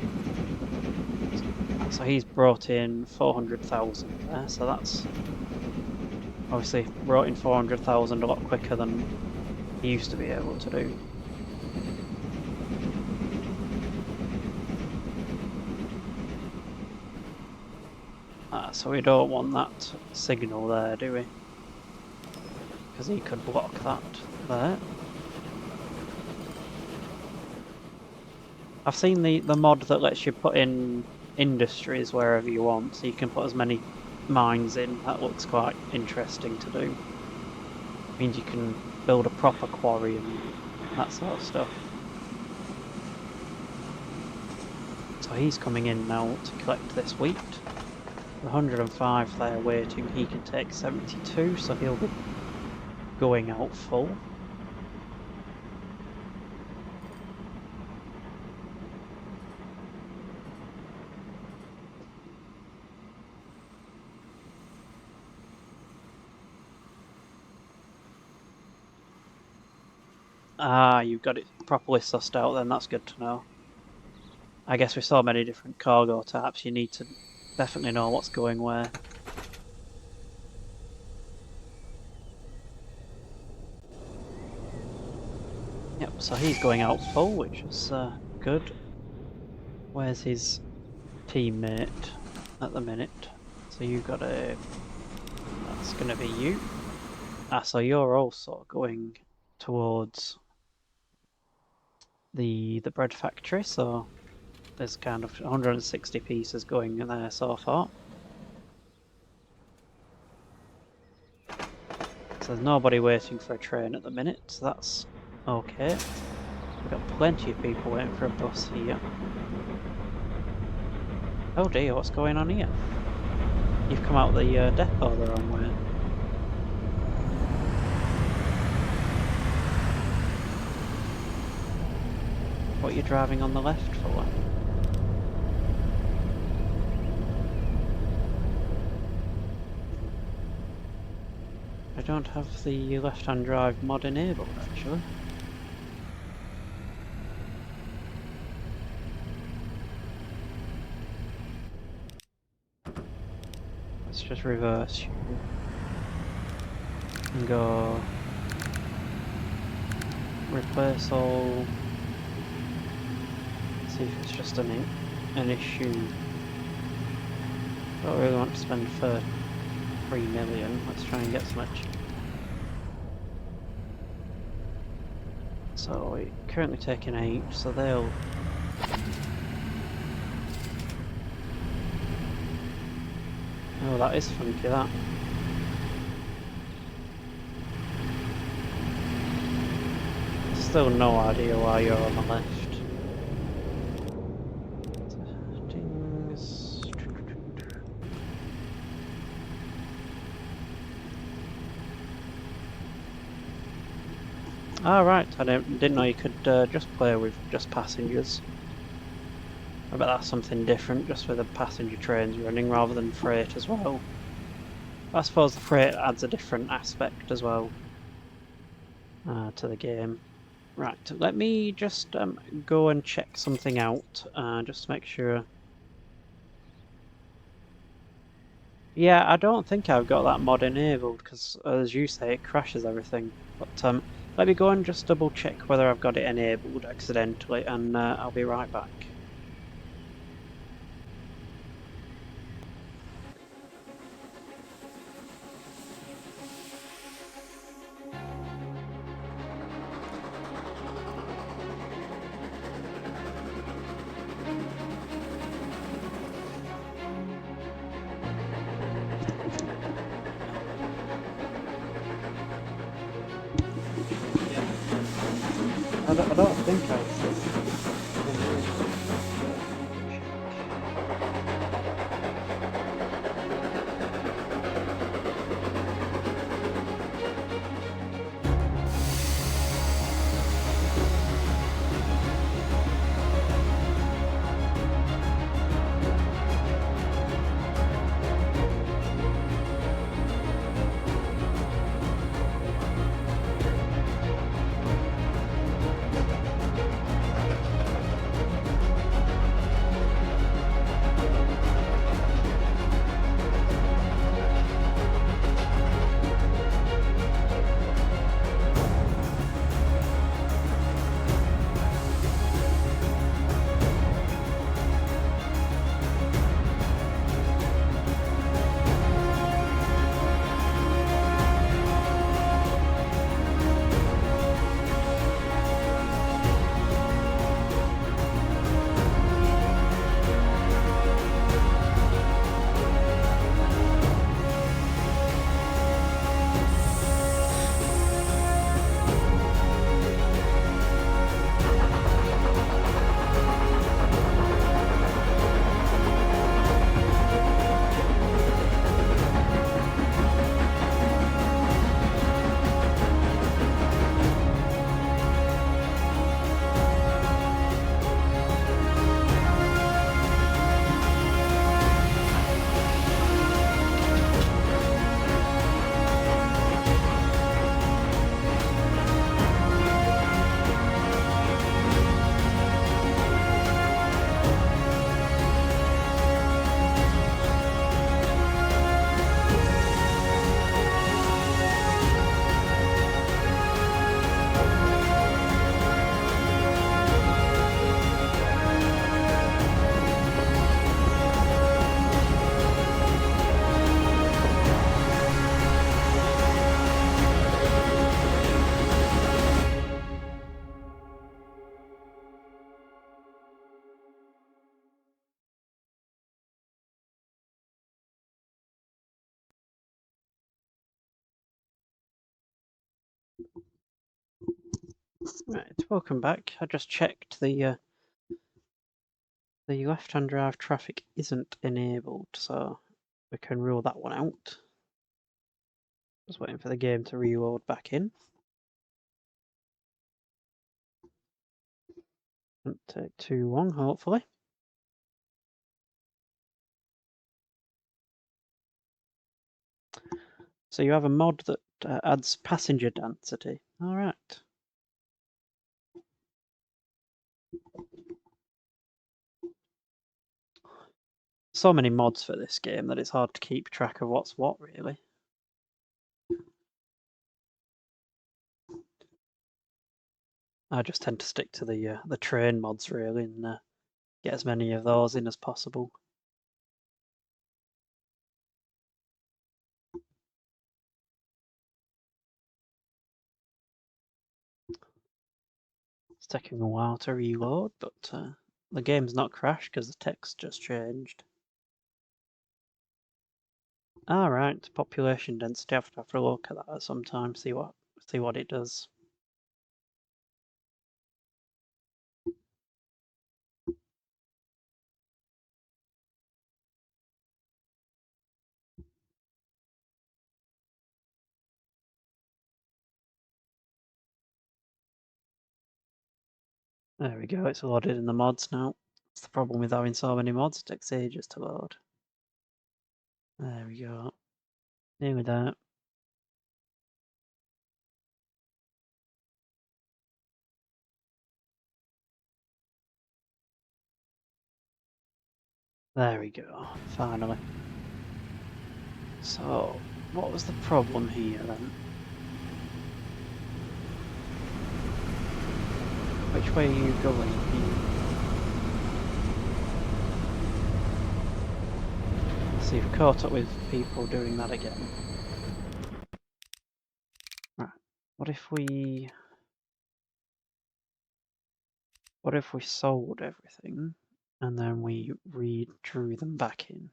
So he's brought in 400,000 there, so that's obviously brought in 400,000 a lot quicker than he used to be able to do. So we don't want that signal there, do we? Because he could block that there. I've seen the mod that lets you put in industries wherever you want, so you can put as many mines in. That looks quite interesting to do. It means you can build a proper quarry and that sort of stuff. So he's coming in now to collect this wheat. 105 there waiting, he can take 72, so he'll be going out full. You've got it properly sussed out then, that's good to know. I guess with so many different cargo types, you need to definitely know what's going where. Yep, so he's going out full, which is good. Where's his teammate at the minute? So you've got a... That's going to be you. So you're also going towards the bread factory, so there's kind of 160 pieces going in there so far. So there's nobody waiting for a train at the minute, so that's okay. We've got plenty of people waiting for a bus here. Oh dear, what's going on here? You've come out the depot the wrong way. What are you driving on the left for? I don't have the left-hand drive mod enabled actually. Let's just reverse you and go replace all. See if it's just an issue. Don't really want to spend for 3 million. Let's try and get as much. So we're currently taking 8, so they'll... Oh, that is funky, that. Still no idea why you're on the left. Ah, right, I didn't know you could just play with just passengers. I bet that's something different, just with the passenger trains running rather than freight as well. I suppose the freight adds a different aspect as well to the game. Right, let me just go and check something out, just to make sure. Yeah, I don't think I've got that mod enabled, because as you say, it crashes everything. But let me go and just double check whether I've got it enabled accidentally, and I'll be right back. I don't think I Right, welcome back. I just checked the left-hand drive traffic isn't enabled, so we can rule that one out. Just waiting for the game to reload back in. Won't take too long, hopefully. So you have a mod that adds passenger density. All right. So many mods for this game that it's hard to keep track of what's what, really. I just tend to stick to the train mods, really, and get as many of those in as possible. It's taking a while to reload, but the game's not crashed because the text just changed. Alright, population density. I have to look at that sometime, see what it does. There we go, it's loaded in the mods now. That's the problem with having so many mods, it takes ages to load. There we go. Nearly there. There we go, finally. So, what was the problem here then? Which way are you going here? So you've caught up with people doing that again. Right, what if we sold everything and then we redrew them back in?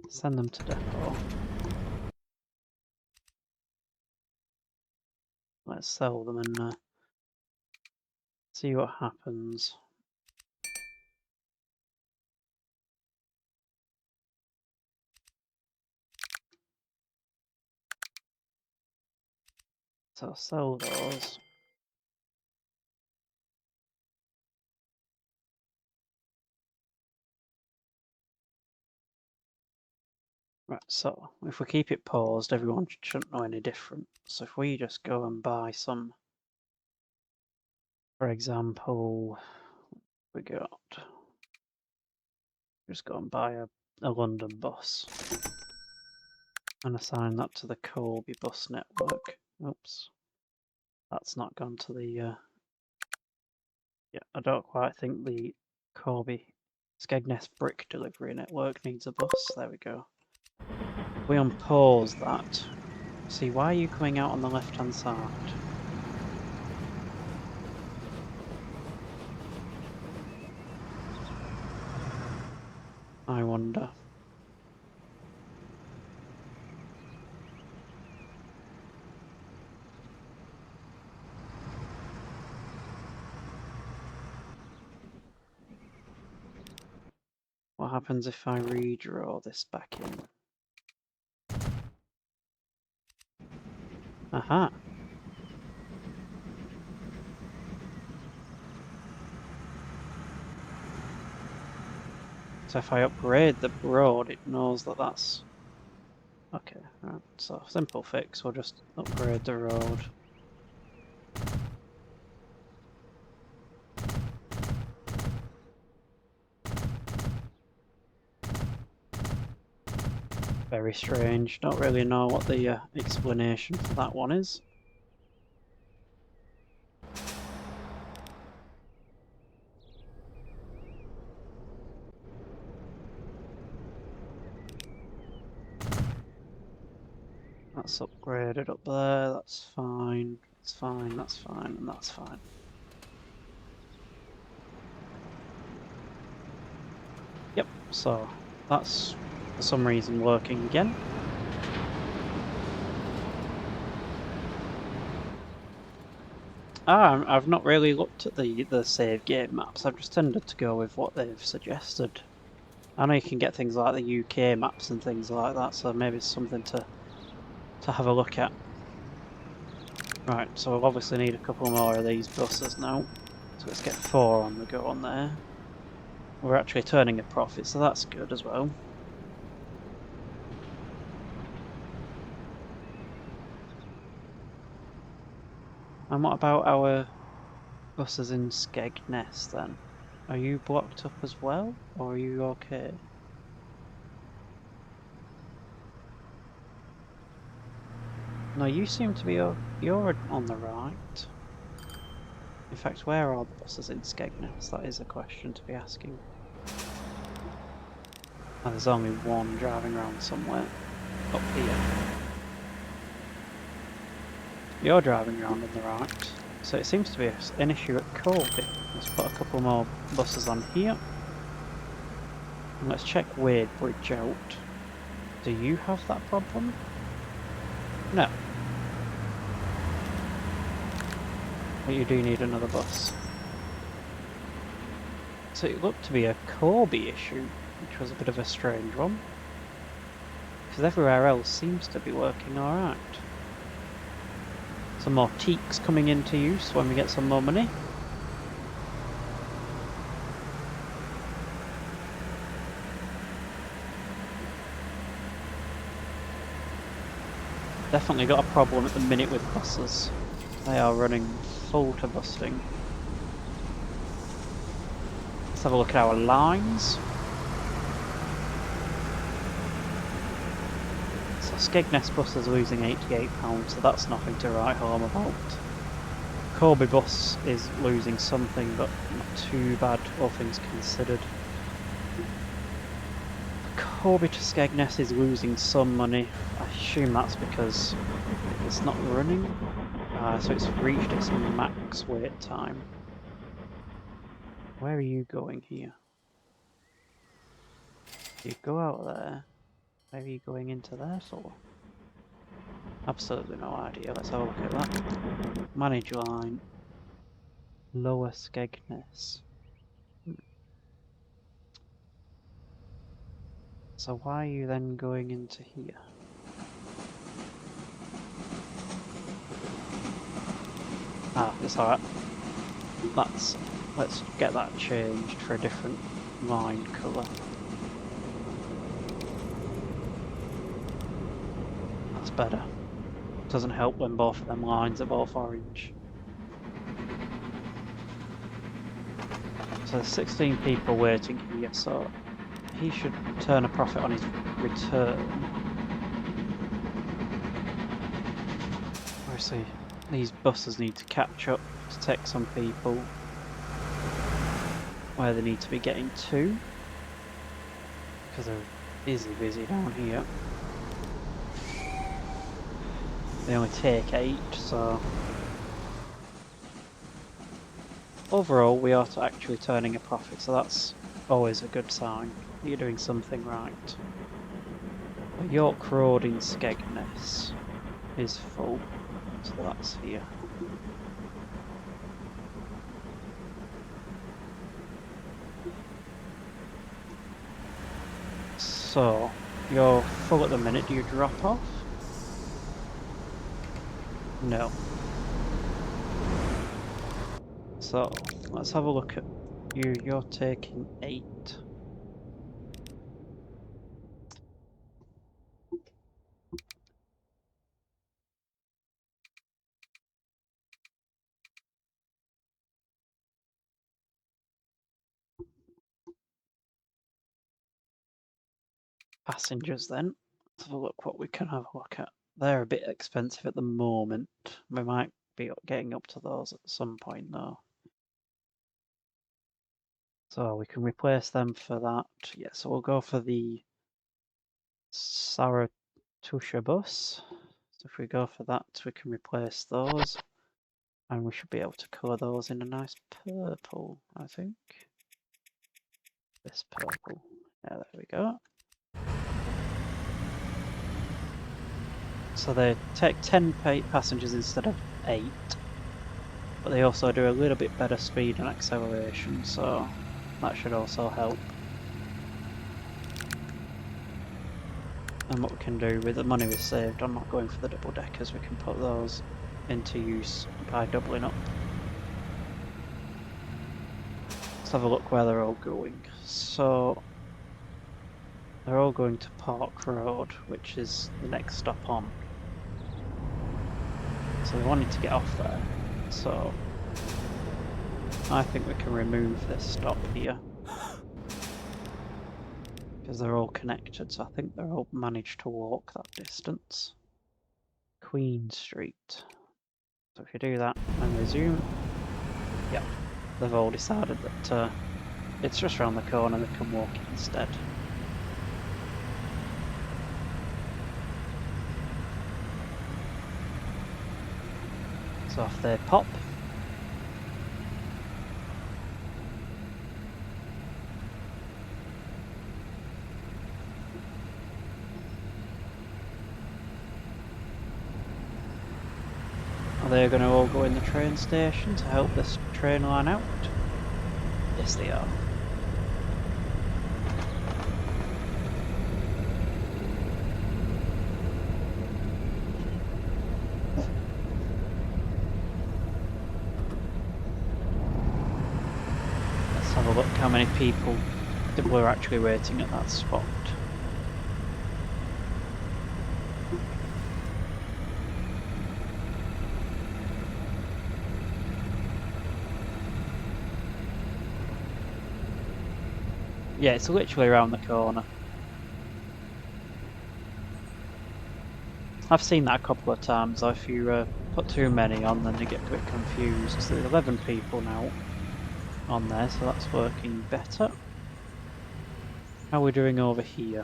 Send them to depot. Let's sell them and see what happens. So I'll sell those. Right, so if we keep it paused, everyone shouldn't know any different. So if we just go and buy some, for example, we got, just go and buy a London bus and assign that to the Corby bus network. Oops, that's not gone to the, yeah, I don't quite think the Corby Skegness brick delivery network needs a bus. There we go. We unpause that. See, why are you coming out on the left-hand side? I wonder. What happens if I redraw this back in? Aha! So if I upgrade the road, it knows that that's... Okay, right. So simple fix, we'll just upgrade the road. Very strange, don't really know what the explanation for that one is. That's upgraded up there, that's fine, that's fine, that's fine, and that's fine. So that's for some reason working again. I've not really looked at the save game maps. I've just tended to go with what they've suggested. I know you can get things like the UK maps and things like that, so maybe it's something to have a look at. Right, so we'll obviously need a couple more of these buses now. So let's get 4 on the go on there. We're actually turning a profit, so that's good as well. And what about our buses in Skegness then? Are you blocked up as well, or are you okay? No, you seem to be you're on the right. In fact, where are the buses in Skegness? That is a question to be asking. Oh, there's only one driving around somewhere. Up here. You're driving around on the right. So it seems to be an issue at Corby. Let's put a couple more buses on here. And let's check Wadebridge out. Do you have that problem? No. But you do need another bus. So it looked to be a Corby issue, which was a bit of a strange one. Because everywhere else seems to be working alright. Some more teaks coming into use when we get some more money. Definitely got a problem at the minute with buses. They are running full to busting. Let's have a look at our lines. So Skegness bus is losing £88, so that's nothing to write home about. Corby bus is losing something, but not too bad, all things considered. Corby to Skegness is losing some money. I assume that's because it's not running. So it's reached its max wait time. Where are you going here? You go out there. Where are you going into there for? Absolutely no idea. Let's have a look at that. Manage line. Lower Skegness. So why are you then going into here? It's alright. Let's get that changed for a different line colour. That's better. Doesn't help when both of them lines are both orange. So there's 16 people waiting here, so he should turn a profit on his return. Obviously, these buses need to catch up to take some people where they need to be getting to, because they're busy down here. They only take 8, so overall we are actually turning a profit, so that's always a good sign. You're doing something right. York Road in Skegness is full, so that's here. So, you're full at the minute, do you drop off? No. So, let's have a look at you. You're taking 8. Passengers then. Let's have a look what we can have a look at. They're a bit expensive at the moment. We might be getting up to those at some point though. So we can replace them for that. Yeah, so we'll go for the Saratusha bus. So if we go for that, we can replace those. And we should be able to colour those in a nice purple, I think. This purple. There we go. So they take 10 passengers instead of 8, but they also do a little bit better speed and acceleration, so that should also help. And what we can do with the money we saved on not going for the double deckers, we can put those into use by doubling up. Let's have a look where they're all going. So they're all going to Park Road, which is the next stop on. So we wanted to get off there. So I think we can remove this stop here. Because they're all connected, so I think they're all managed to walk that distance. Queen Street. So if you do that and resume, yeah, they've all decided that it's just around the corner, they can walk it instead. So off they pop. Are they going to all go in the train station to help this train line out? Yes, they are. Let's have a look how many people were actually waiting at that spot. Yeah, it's literally around the corner. I've seen that a couple of times. If you put too many on, then they get a bit confused. So there's 11 people now on there, so that's working better. How are we doing over here?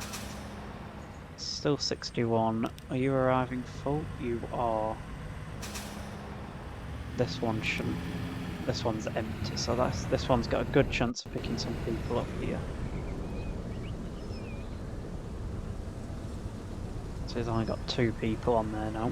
Still 61. Are you arriving full? You are. This one shouldn't. This one's empty, so this one's got a good chance of picking some people up here. So he's only got 2 people on there now.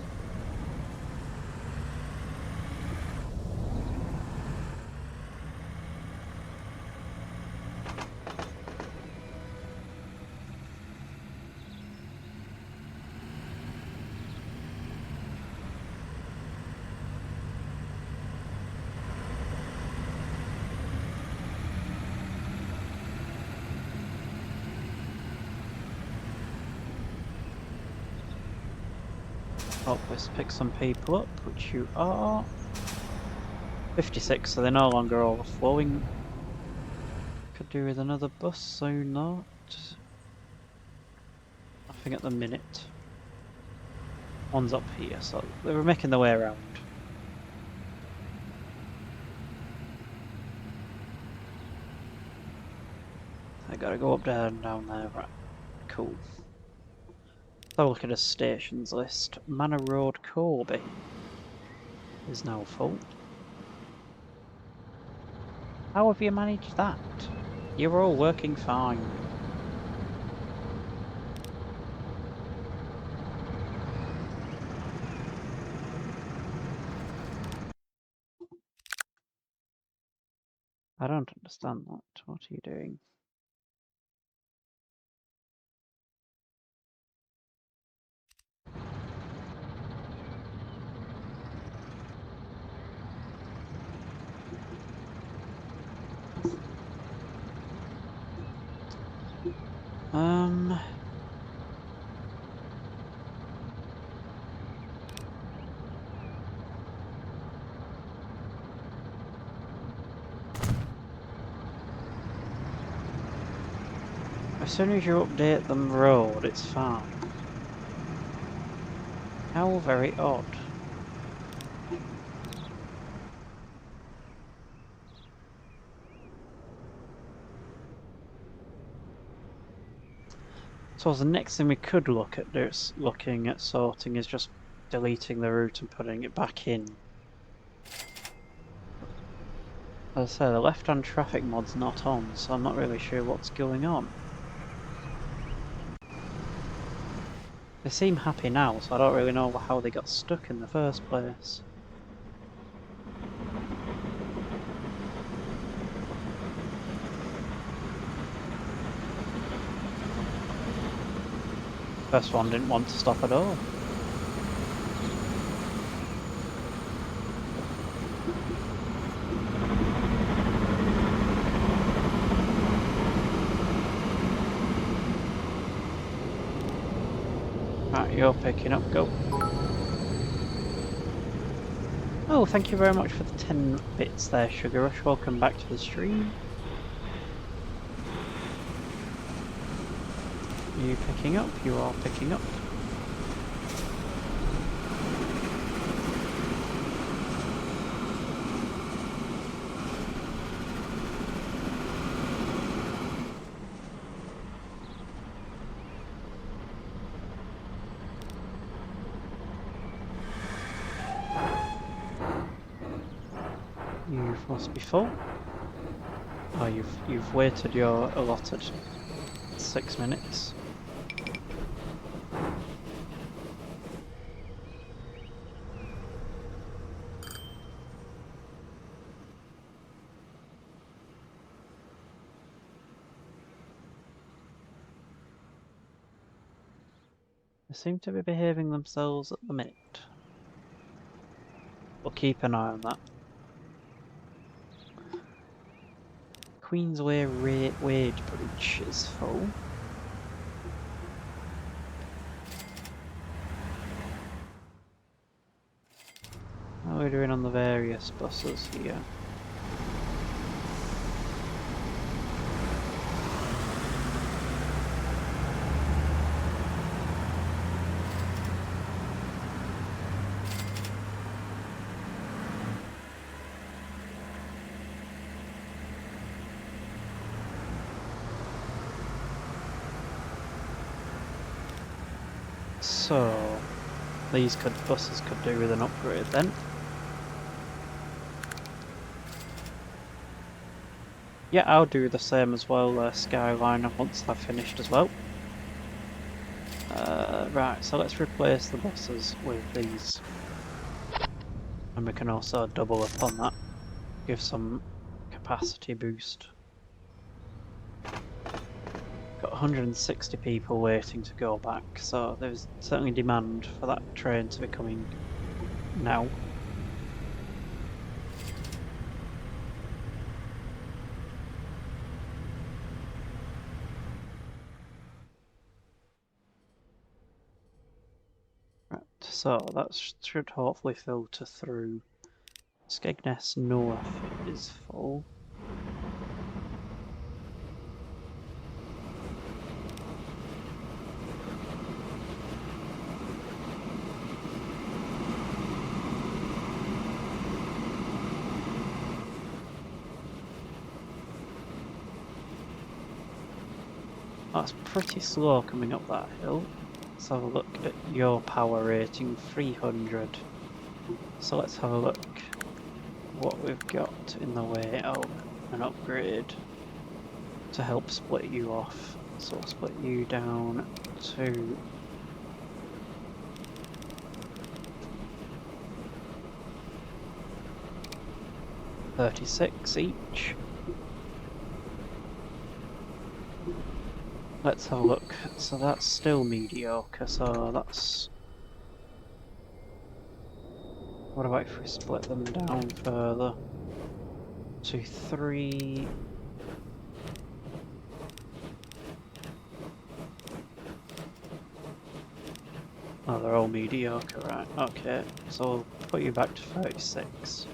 Oh, let's pick some people up, which you are. 56, so they're no longer overflowing. Could do with another bus soon though. Nothing at the minute. One's up here, so they were making their way around. I gotta go up there and down there, right? Cool. So look at a stations list. Manor Road, Corby is now full. How have you managed that? You're all working fine. I don't understand that. What are you doing? As soon as you update the road, it's fine. How very odd. So the next thing we could look at looking at sorting is just deleting the route and putting it back in. As I say, the left-hand traffic mod's not on, so I'm not really sure what's going on. They seem happy now, so I don't really know how they got stuck in the first place. First one didn't want to stop at all. Right, you're picking up, go. Oh, thank you very much for the 10 bits there, Sugar Rush. Welcome back to the stream. Are you picking up? You are picking up. You must be full. Oh, you've waited your allotted 6 minutes. They seem to be behaving themselves at the minute. We'll keep an eye on that. Queensway wage bridge is full. How are we doing on the various buses here? So, these buses could do with an upgrade then. Yeah, I'll do the same as well, Skyliner, once I've finished as well. Right, so let's replace the buses with these. And we can also double up on that, give some capacity boost. Got 160 people waiting to go back, so there's certainly demand for that train to be coming now. Right, so that should hopefully filter through. Skegness North is full. That's pretty slow coming up that hill. Let's have a look at your power rating, 300. So let's have a look what we've got in the way of an upgrade to help split you off. So we'll split you down to 36 each. Let's have a look. So that's still mediocre, so that's... What about if we split them down further to 3... Oh, they're all mediocre, right. Okay, so we'll put you back to 36.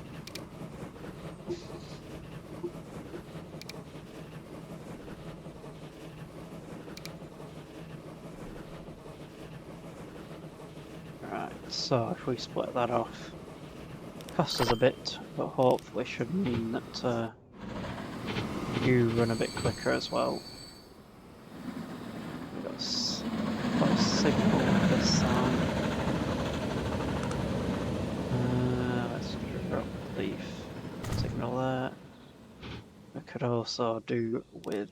Right, so if we split that off, cost us a bit, but hopefully should mean that you run a bit quicker as well. We've got a signal this side. Let's drop the signal there. We could also do with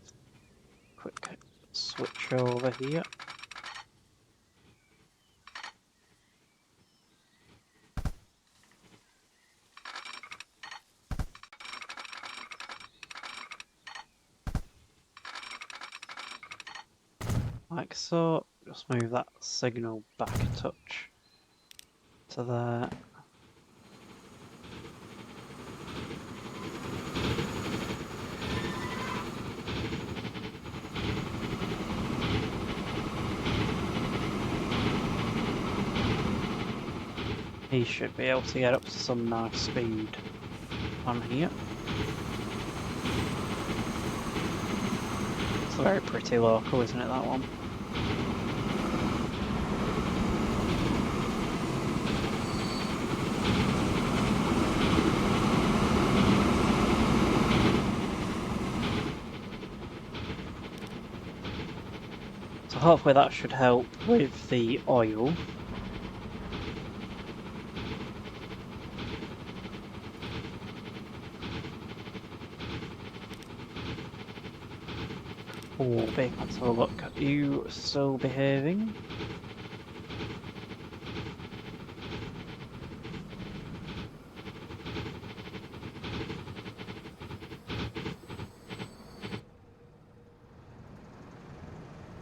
quick switch over here. like so. Just move that signal back a touch to there. He should be able to get up to some nice speed on here. It's very pretty local, isn't it, that one? So hopefully that should help with the oil. Oh, big. Let's have a look. Are you still behaving?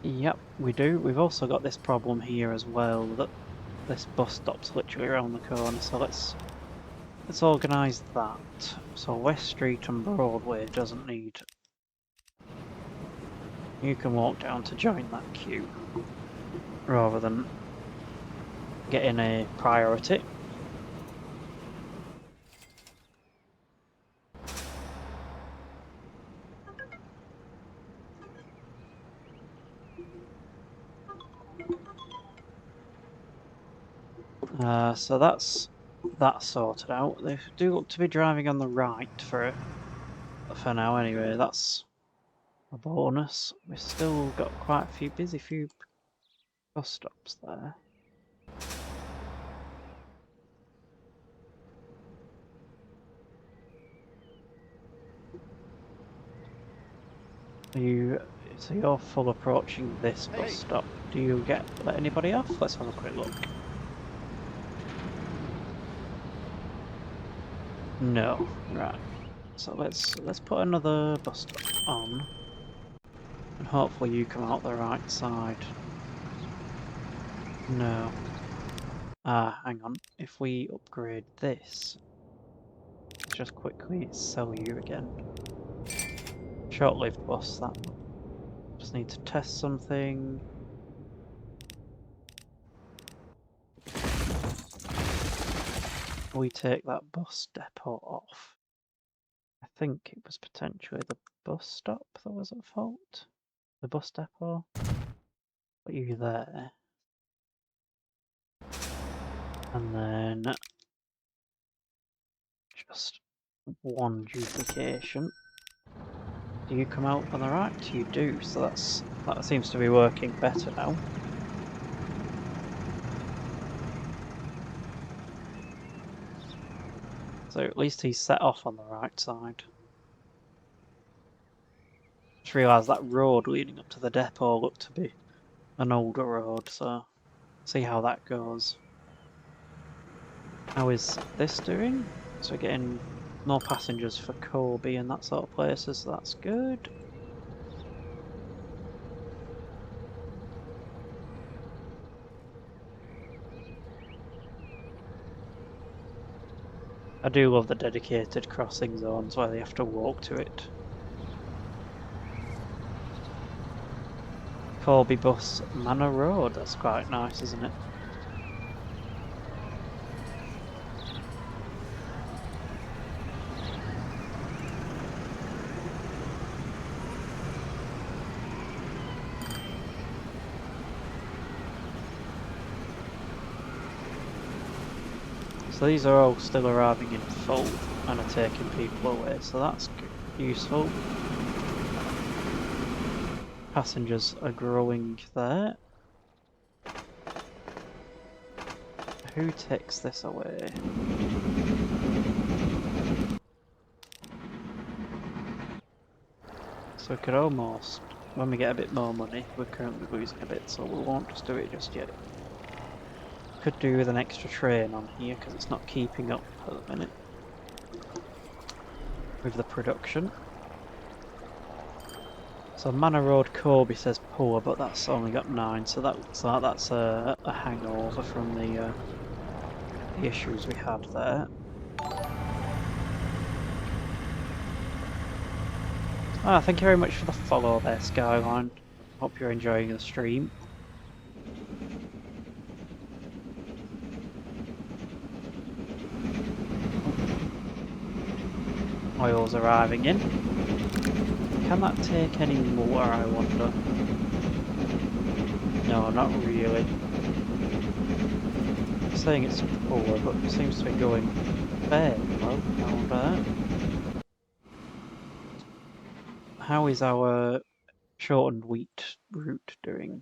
Yep, we do. We've also got this problem here as well, that this bus stop's literally around the corner, so let's organise that. So West Street and Broadway doesn't need... You can walk down to join that queue, rather than getting a priority. So that's that sorted out. They do look to be driving on the right for now anyway. That's a bonus. We've still got quite a few few bus stops there. So you're full approaching this bus stop. Do you let anybody off? Let's have a quick look. No, right. So let's put another bus stop on, and hopefully you come out the right side. No. Hang on. If we upgrade this, just quickly sell you again. Short-lived bus, that. Just need to test something. We take that bus depot off. I think it was potentially the bus stop that was at fault. The bus depot. Put you there. And then just one duplication. Do you come out on the right? You do, so that seems to be working better now. So at least he's set off on the right side. Just realised that road leading up to the depot looked to be an older road, so see how that goes. How is this doing? So we're getting more passengers for Corby and that sort of places, so that's good. I do love the dedicated crossing zones where they have to walk to it. Corby Bus Manor Road, that's quite nice, isn't it? So these are all still arriving in full and are taking people away, so that's useful. Passengers are growing there. Who takes this away? So we could almost, when we get a bit more money, we're currently losing a bit, so we won't just do it just yet. Could do with an extra train on here because it's not keeping up at the minute with the production. So Manor Road Corby says poor, but that's only got 9, so that looks like that's a hangover from the issues we had there. Thank you very much for the follow there, Skyline. Hope you're enjoying the stream. Oil's arriving in. Can that take any more, I wonder? No, not really. I'm saying it's poor, but it seems to be going fairly well down there. How is our shortened wheat route doing?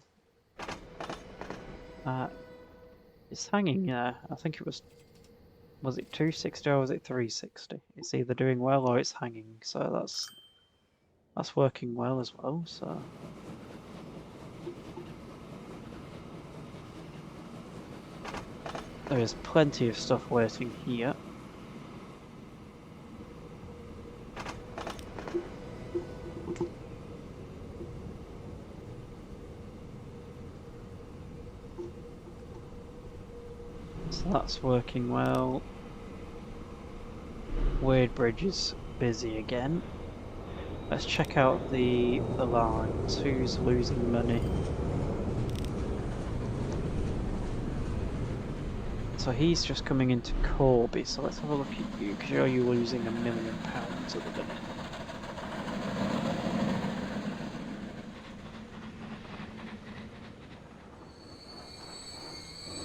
It's hanging there. I think it was it 260 or was it 360? It's either doing well or it's hanging, so that's working well as well, so there is plenty of stuff waiting here. So that's working well. Wadebridge is busy again. Let's check out the lines. Who's losing money? So he's just coming into Corby, so let's have a look at you, because you're losing £1 million at the minute.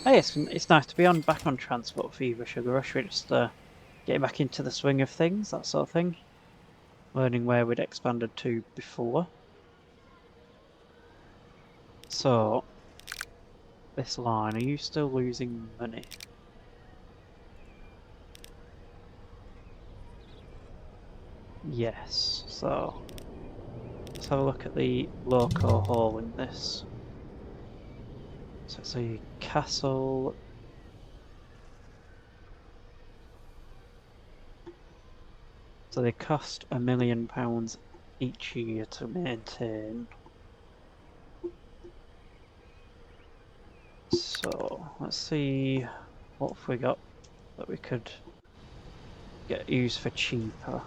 Hey, it's nice to be back on Transport Fever, Sugar Rush. We're just getting back into the swing of things, that sort of thing. Learning where we'd expanded to before. So, this line, are you still losing money? Yes, so let's have a look at the loco haul in this. So it's a castle. So they cost £1 million each year to maintain. So let's see what have we got that we could get used for cheaper.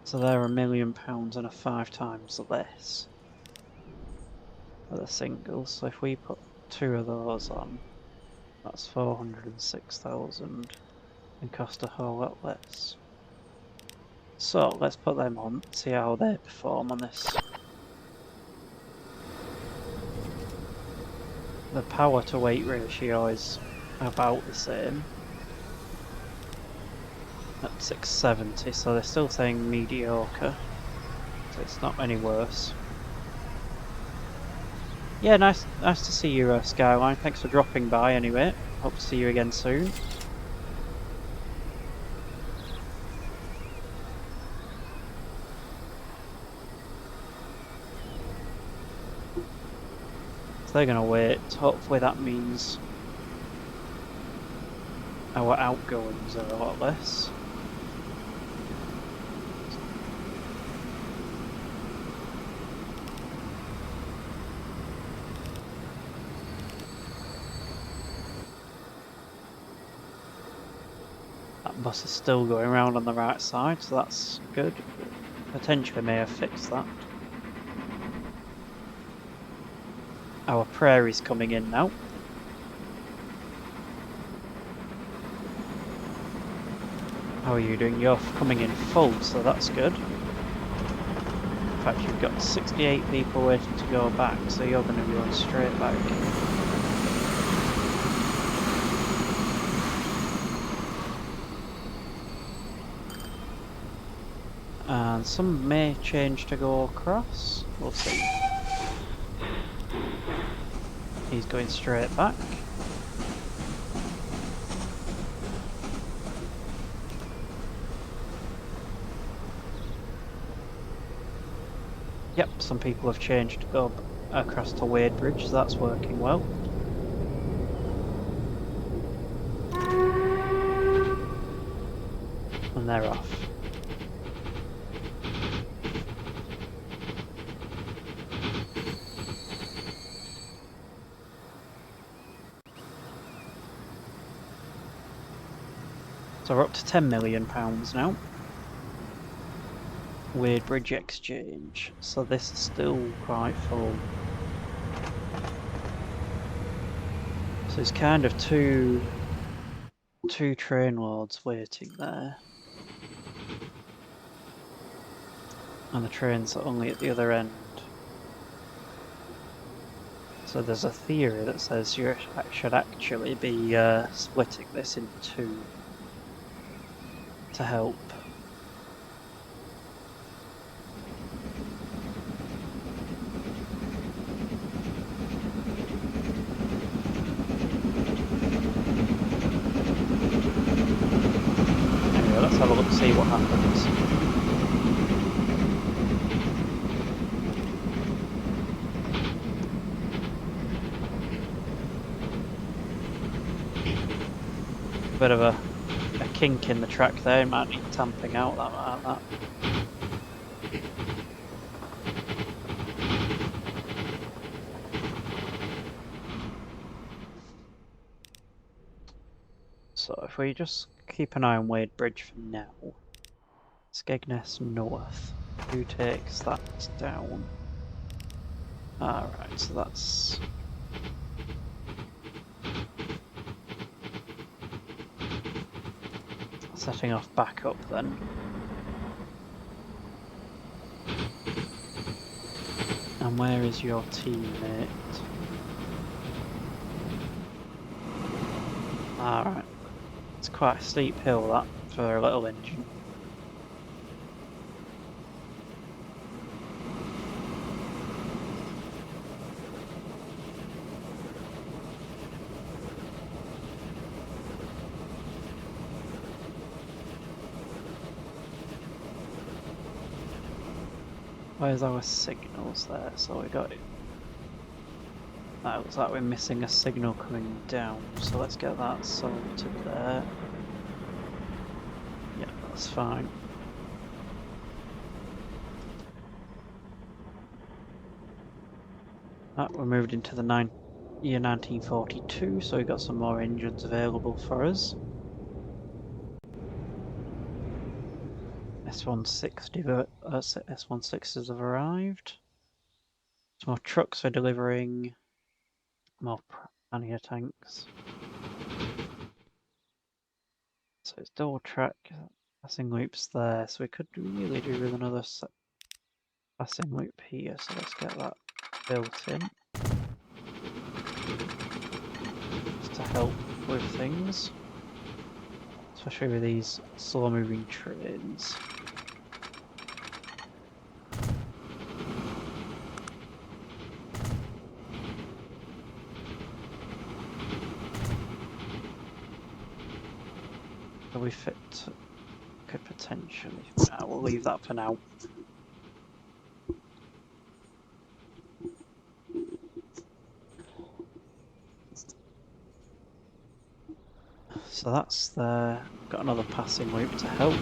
So they're £1 million and are 5 times less for the singles. So if we put 2 of those on, that's 406,000 and cost a whole lot less. So let's put them on, see how they perform on this. The power to weight ratio is about the same at 670, so they're still saying mediocre, so it's not any worse. Yeah, nice to see you, Skyline. Thanks for dropping by anyway. Hope to see you again soon. So they're gonna wait. Hopefully that means our outgoings are a lot less. That bus is still going around on the right side, so that's good. Potentially may have fixed that. Our prairie's coming in now. How are you doing? You're coming in full, so that's good. In fact, you've got 68 people waiting to go back, so you're going to be going straight back. And some may change to go across. We'll see. He's going straight back. Yep, some people have changed to go across to Wadebridge, so that's working well. they're off. So we're up to £10 million now. Weird bridge exchange. So this is still quite full. So there's kind of two train loads waiting there. And the train's only at the other end. So there's a theory that says you should actually be splitting this in two to help. Anyway, let's have a look and see what happens. Bit of a kink in the track there, might need tamping out that. So if we just keep an eye on Wade Bridge for now. Skegness North. Who takes that down? Alright, so that's... setting off back up then. And where is your teammate? Alright. It's quite a steep hill that for a little engine. Where's our signals there? So we got it. That looks like we're missing a signal coming down, so let's get that sorted there. Yeah, that's fine. We're moved into the year 1942, so we got some more engines available for us. S-160s have arrived. Some more trucks are delivering more pannier tanks. So it's double track passing loops there, so we could really do with another passing loop here, so let's get that built in. Just to help with things. Especially with these slow moving trains. So we fit, could potentially, we'll leave that for now. So that's there, got another passing loop to help.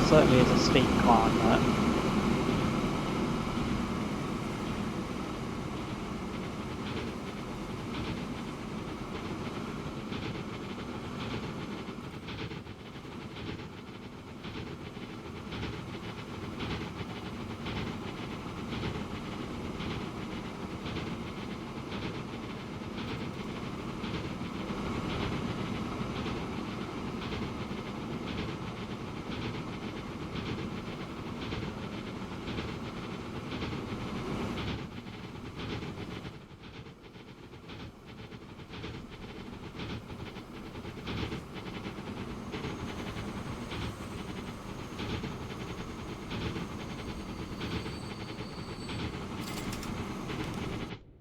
Certainly is a steep climb there.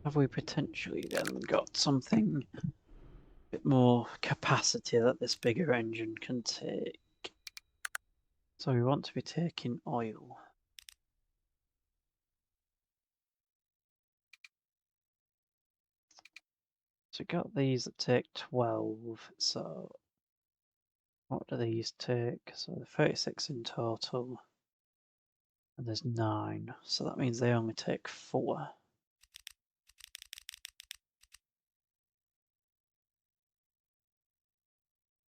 Have we potentially then got something a bit more capacity that this bigger engine can take? So we want to be taking oil. So we got these that take 12, so what do these take? So 36 in total, and there's 9, so that means they only take 4.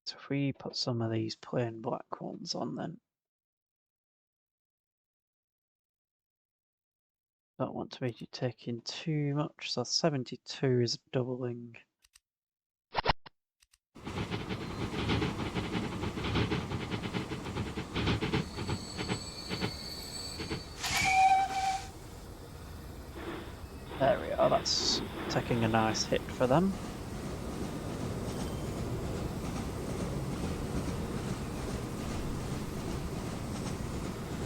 So if we put some of these plain black ones on, then don't want to be taking too much, so 72 is doubling. There we are, that's taking a nice hit for them.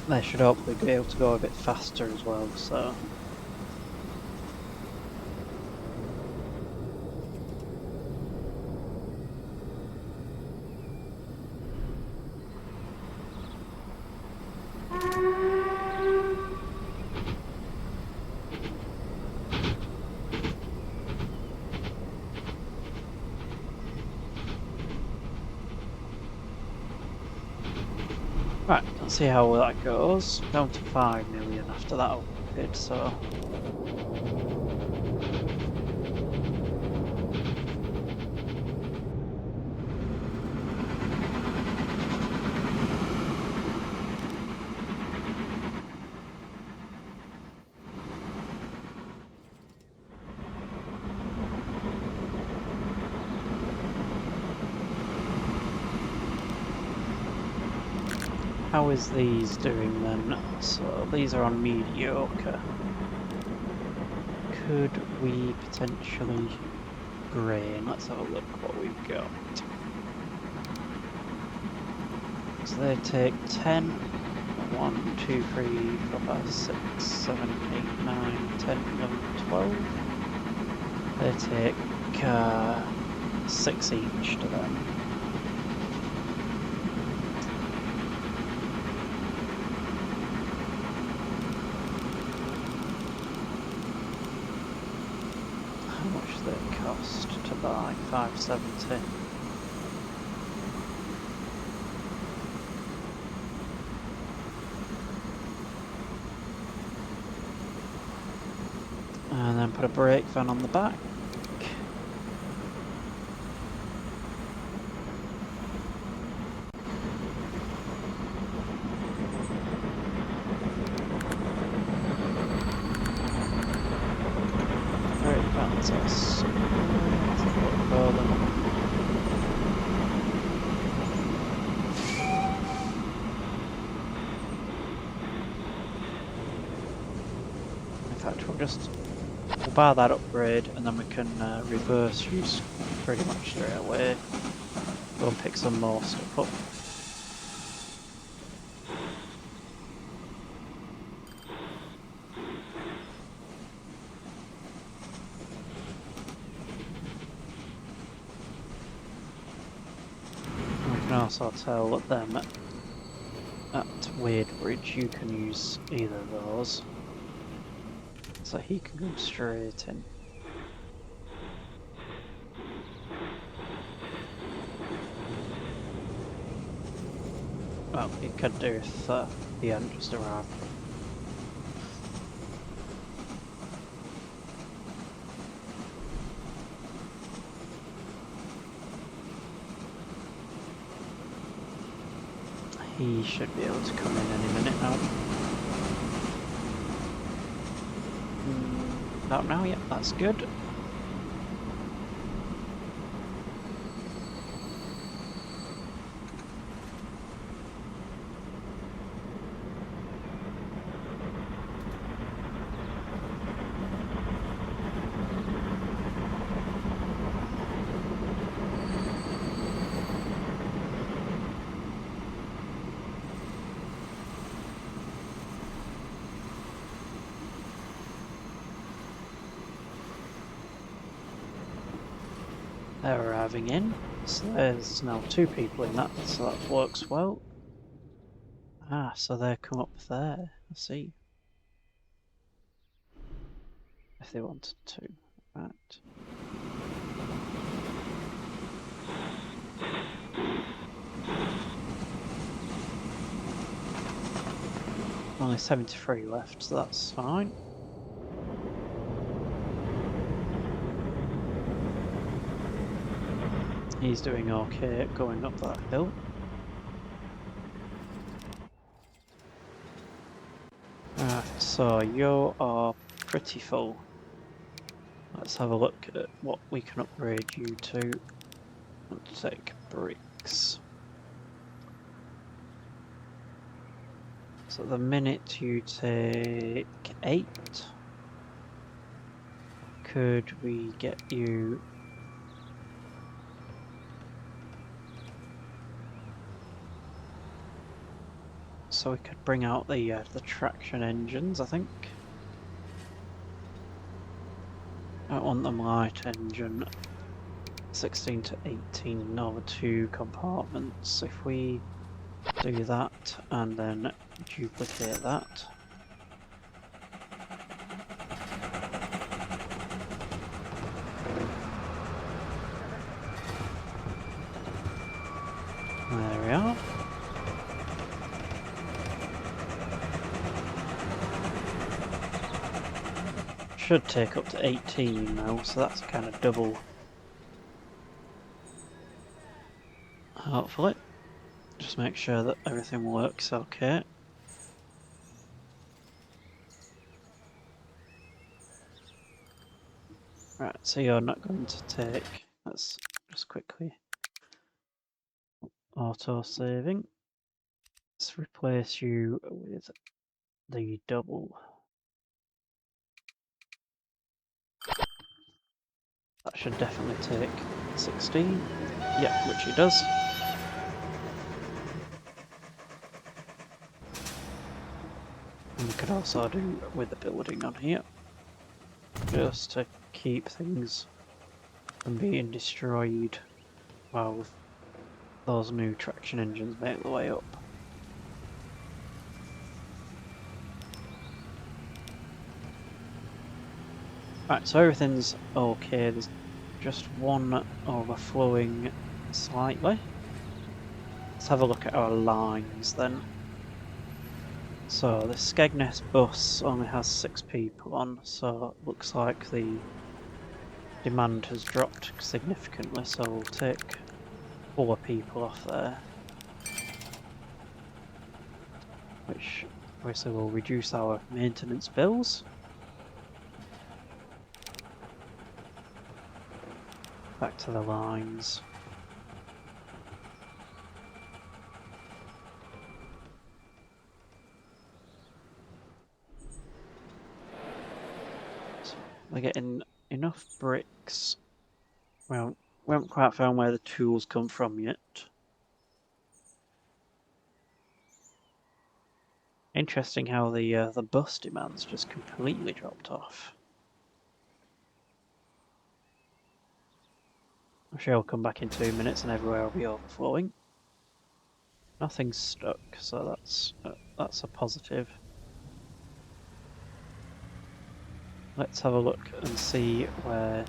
They should hopefully be able to go a bit faster as well, so... Right, let's see how that goes. Down to 5 million after that upgrade, so... How is these doing then? So these are on mediocre. Could we potentially grain? Let's have a look what we've got. So they take 10. 1, 2, 3, 4, 5, 6, 7, 8, 9, 10, 11, 12. They take 6 each to them. How much do they cost to buy? 570. And then put a brake van on the back. Brake vans are in fact, we'll buy that upgrade and then we can reverse use pretty much straight away. Go and pick some more stuff up. We can also tell them at Wadebridge you can use either of those. So he can go straight in. Well, he could do if the end just arrived. He should be able to come in any minute now. About now, yep, that's good. They're arriving in, so there's now 2 people in that, so that works well. Ah, so they come up there, I see. If they wanted to, right. Only 73 left, so that's fine. He's doing okay at going up that hill. Right, so you are pretty full. Let's have a look at what we can upgrade you to. Let's take bricks. So the minute you take 8, could we get you... So we could bring out the traction engines, I think. I want them light engine. 16 to 18 over 2 compartments. If we do that and then duplicate that. There we are. Should take up to 18 now, so that's kind of double. Hopefully. Just make sure that everything works okay. Right, so you're not going to take... Let's just quickly auto-saving. Let's replace you with the double. That should definitely take 16. Yep, which it does. And we could also do with the building on here, just to keep things from being destroyed while those new traction engines make their way up. Right, so everything's okay, there's just one overflowing slightly. Let's have a look at our lines then. So the Skegness bus only has 6 people on, so it looks like the demand has dropped significantly, so we'll take 4 people off there. Which obviously will reduce our maintenance bills. Back to the lines. So we're getting enough bricks. Well, we haven't quite found where the tools come from yet. Interesting how the bus demand's just completely dropped off. I'm sure I'll come back in 2 minutes and everywhere will be overflowing. Nothing's stuck, so that's a positive. Let's have a look and see where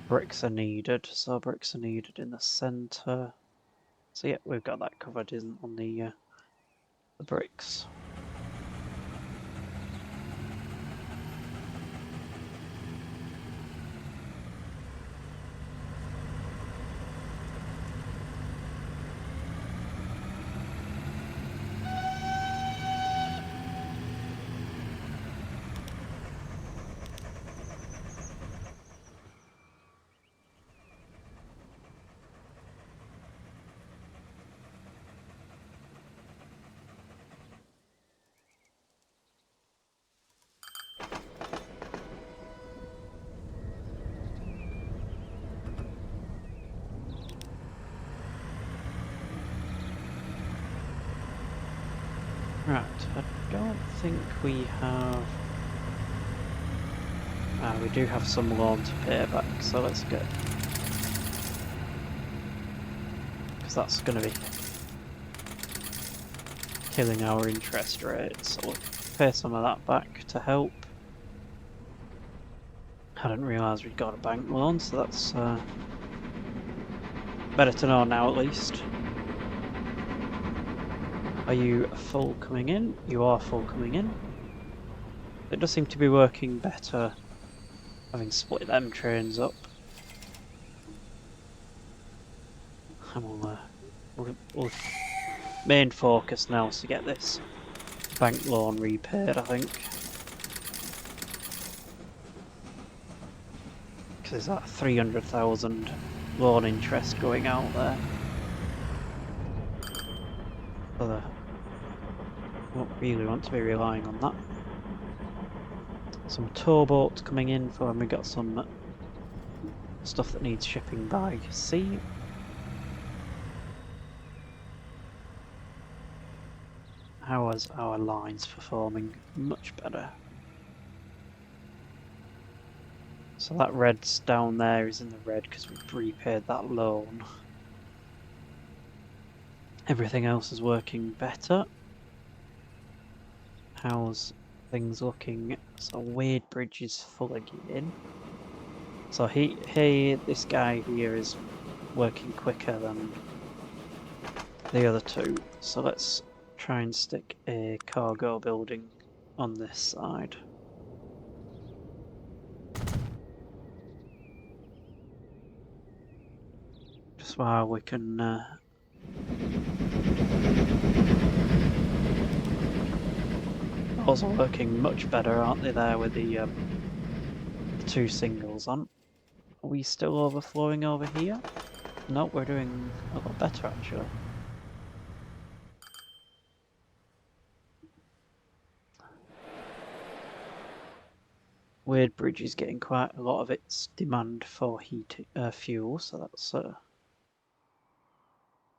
bricks are needed. So bricks are needed in the centre. So yeah, we've got that covered on the bricks. Right, I don't think we have... we do have some loan to pay back, so let's get... Because that's going to be killing our interest rate, so we'll pay some of that back to help. I didn't realise we'd got a bank loan, so that's better to know now at least. Are you full coming in? You are full coming in. It does seem to be working better having split them trains up. And we'll main focus now is to get this bank loan repaid, I think. Because there's that 300,000 loan interest going out there. So I don't really want to be relying on that. Some towboats coming in for when we got some stuff that needs shipping by sea. How is our lines performing? Much better. So that red's down there is in the red because we've repaid that loan. Everything else is working better. How's things looking? So Wadebridge is full again. So this guy here is working quicker than the other two. So let's try and stick a cargo building on this side. Just while we can also working much better, aren't they, there with the two singles on. Are we still overflowing over here? No, we're doing a lot better actually. Wadebridge is getting quite a lot of its demand for fuel, so that's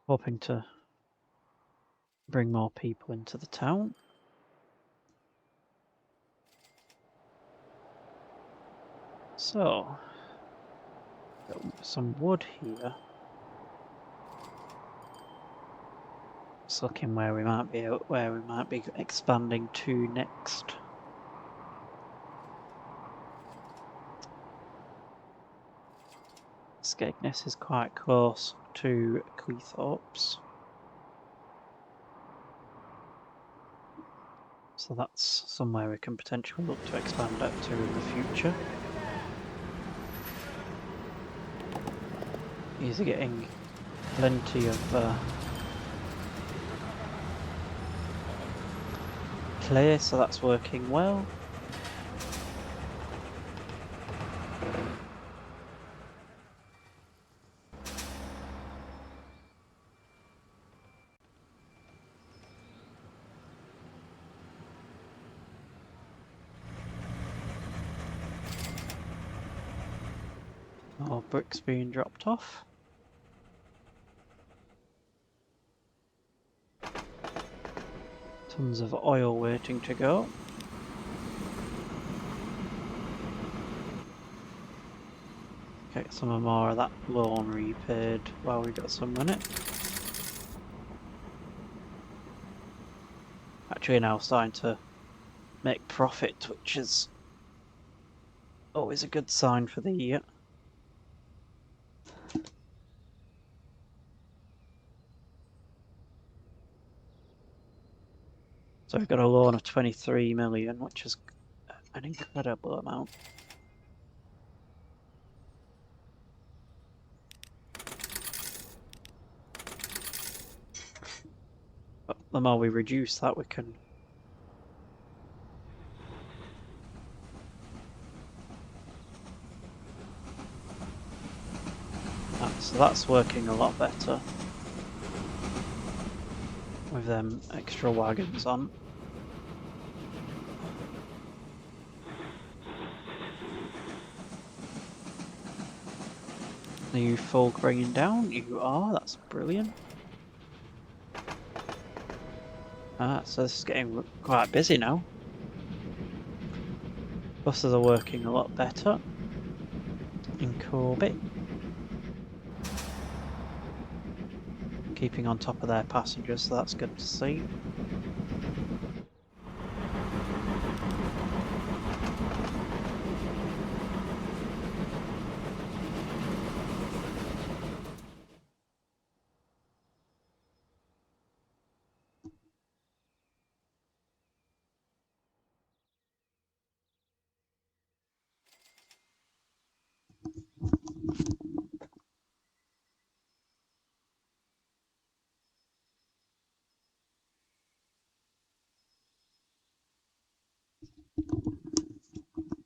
hoping to bring more people into the town. So, got some wood here. Just looking where we might be expanding to next. Skegness is quite close to Cleethorpes. So that's somewhere we can potentially look to expand out to in the future. These are getting plenty of clay, so that's working well. More bricks being dropped off. Tons of oil waiting to go. Get some more of that loan repaid while we got some money. Actually now starting to make profit, which is always a good sign for the year. So we've got a loan of 23 million, which is an incredible amount. But the more we reduce that, we can so that's working a lot better with them extra wagons on. Are you full bringing down? You are, that's brilliant. So this is getting quite busy now. Buses are working a lot better in Corby. Keeping on top of their passengers, so that's good to see.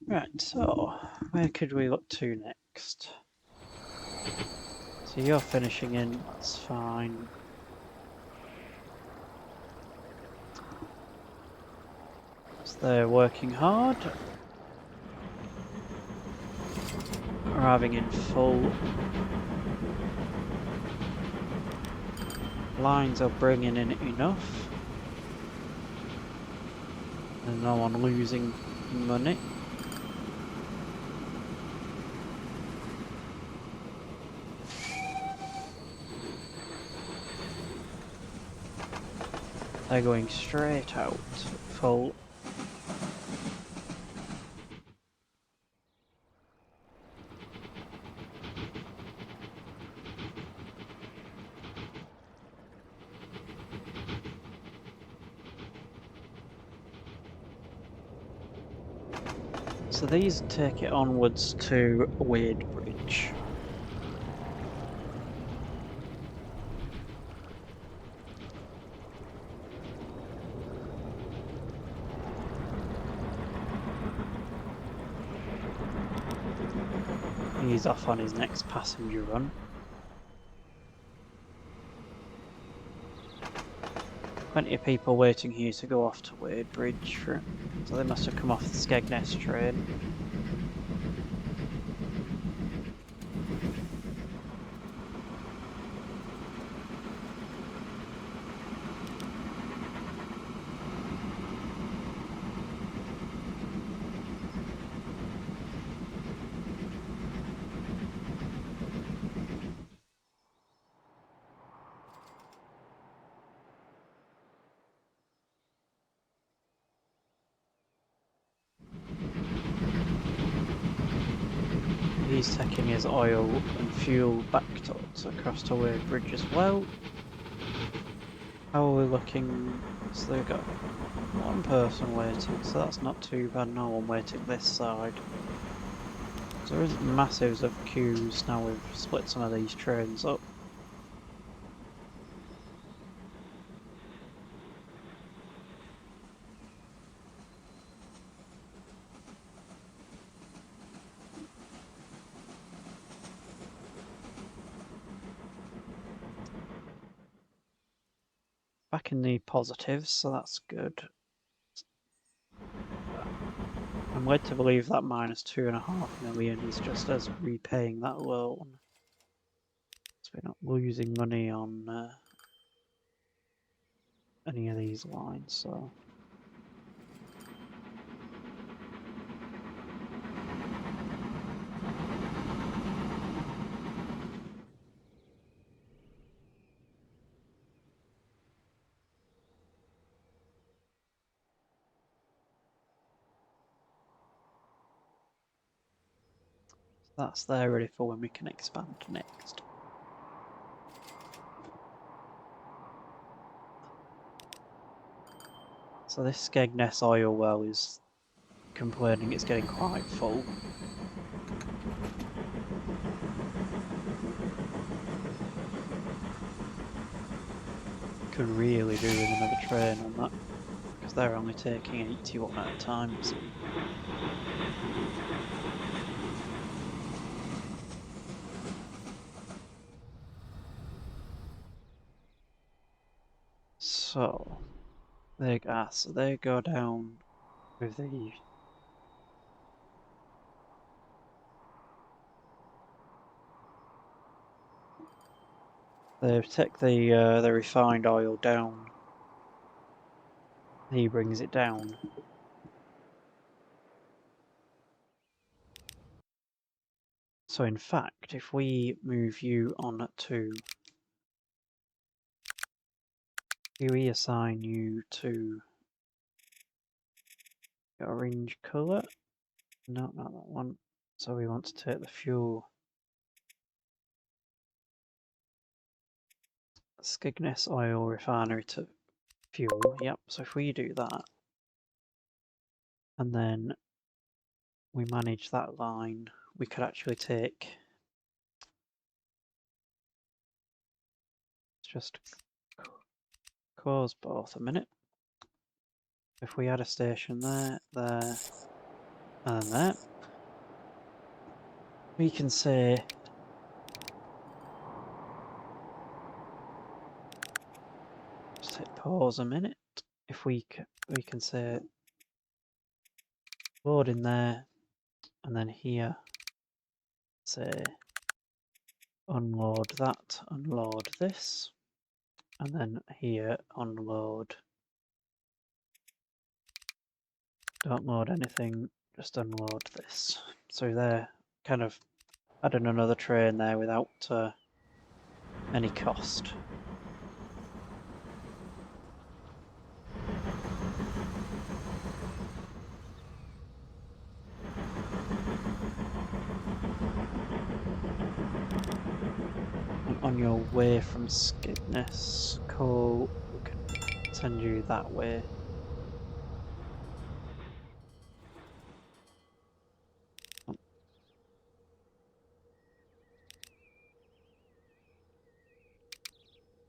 Right, so where could we look to next? So you're finishing in, that's fine. So they're working hard. Arriving in full. Lines are bringing in enough. And no one losing money. They're going straight out, full. So these take it onwards to Wadebridge. He's off on his next passenger run. Plenty of people waiting here to go off to Wadebridge, so they must have come off the Skegness train. He's taking his oil and fuel back across to Wadebridge as well. How are we looking? So they've got one person waiting, so that's not too bad. No one waiting this side. So there isn't massives of queues now. We've split some of these trains up. Back in the positives, so that's good. I'm led to believe that minus 2.5 million is just us repaying that loan. So we're not losing money on any of these lines, so. That's there ready for when we can expand next. So this Skegness oil well is complaining it's getting quite full. Could really do with another train on that, because they're only taking 81 at a time. So they go down with the they take the refined oil down. He brings it down. So in fact, if we move you on to, we assign you to orange colour. No, not that one. So we want to take the fuel. Skegness oil refinery to fuel. Yep, so if we do that, and then we manage that line, we could actually take, let's just cause both a minute. If we had a station there, there, and there, we can say just hit pause a minute. If we can say load in there, and then here say unload that, unload this, and then here unload. Don't load anything, just unload this. So they're kind of adding another train there without any cost. And on your way from Skegness, cool, we can send you that way.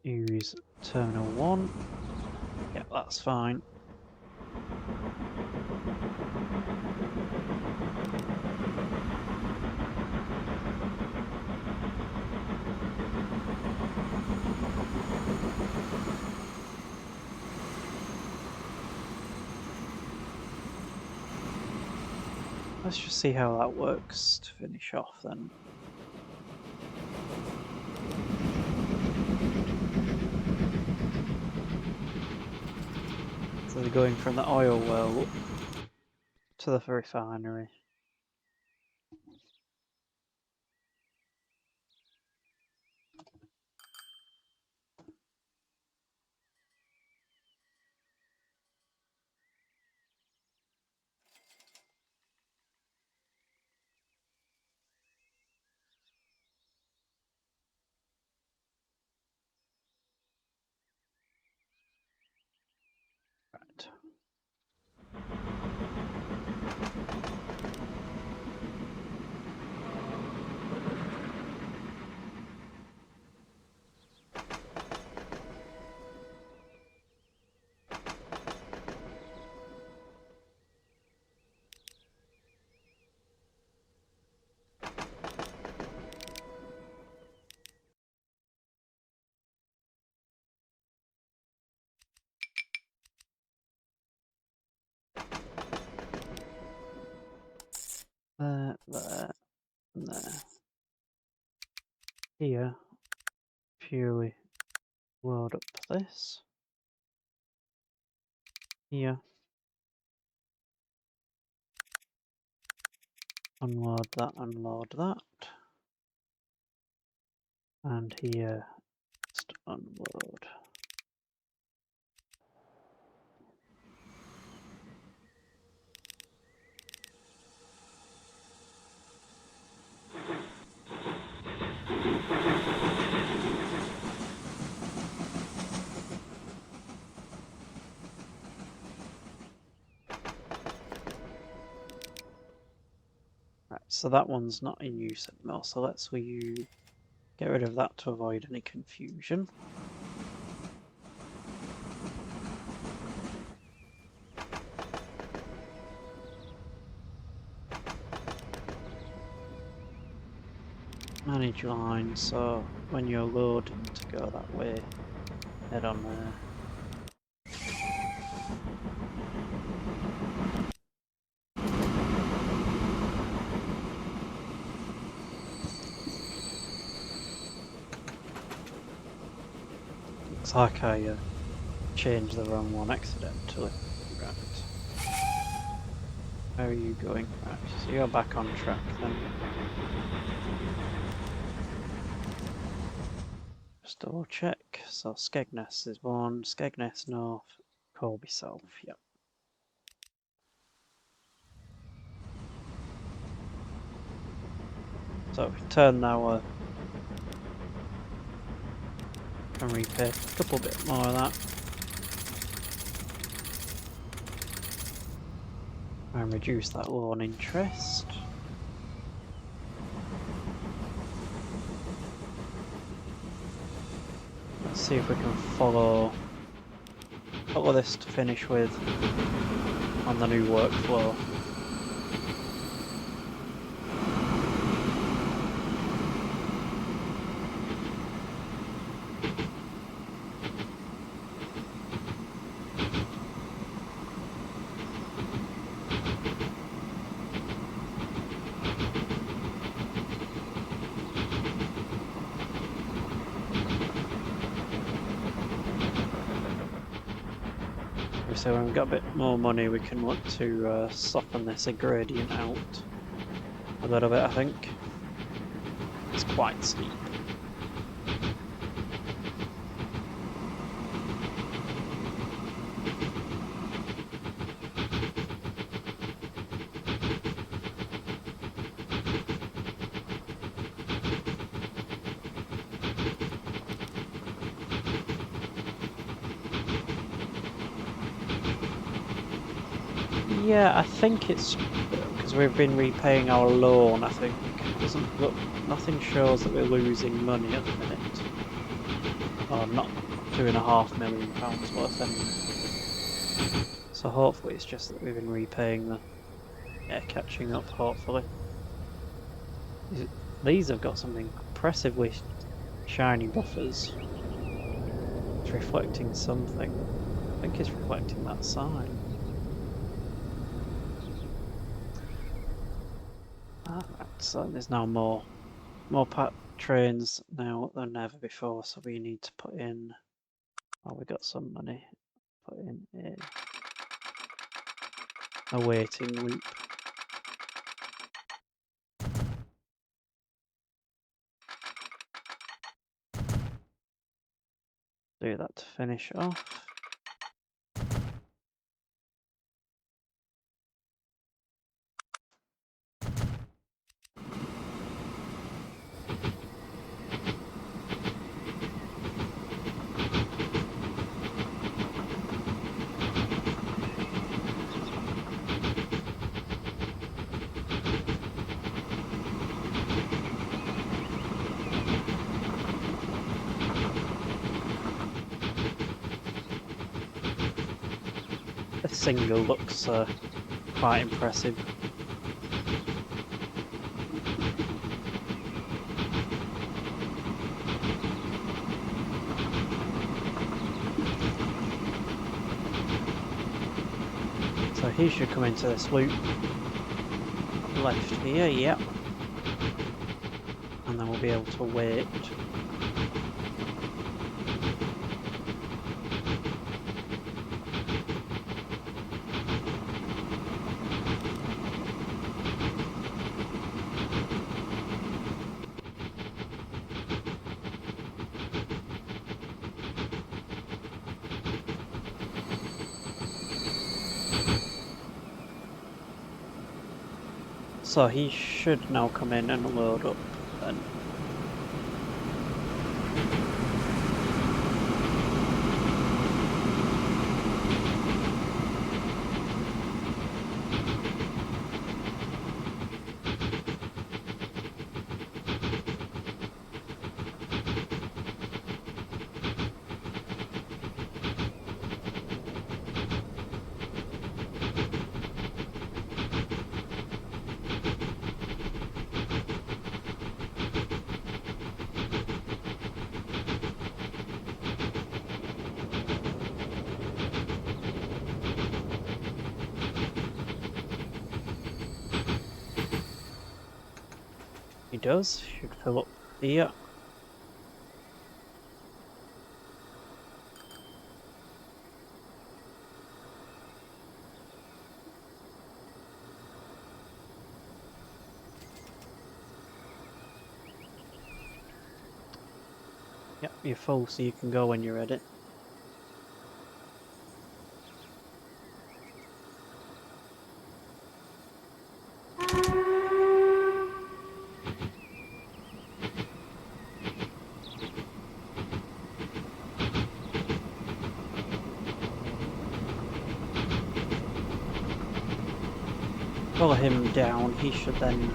Use Terminal 1. Yeah, that's fine. Let's just see how that works to finish off then. So they're going from the oil well to the refinery. Right. There, and there. Here, purely load up this. Here, unload that, and here, just unload. Right, so that one's not in use anymore, so let's get rid of that to avoid any confusion. Manage line, so when you're loading to go that way, head on there. Looks like I changed the wrong one accidentally. Right. Where are you going? Right, so you're back on track then. Just double check. So Skegness is one, Skegness North, Colby South, yep. So if we turn now and repay a couple bit more of that. And reduce that loan interest. Let's see if we can follow all of this to finish with on the new workflow. So when we've got a bit more money, we can look to soften this gradient out a little bit, I think. It's quite steep. Yeah, I think it's because we've been repaying our loan, I think. Doesn't look, nothing shows that we're losing money at the minute. Or not £2.5 million worth anyway. So hopefully it's just that we've been repaying the... Yeah, catching up, hopefully. These have got some impressively shiny buffers. It's reflecting something. I think it's reflecting that sign. Alright, so there's now more trains now than ever before, so we need to put in... Oh, we got some money. Put in a waiting loop. Do that to finish off. The single looks quite impressive. So he should come into this loop. Left here, yep. And then we'll be able to wait. So he should now come in and load up then. He does, should fill up here. Yep, you're full, so you can go when you're ready. Follow him down, he should then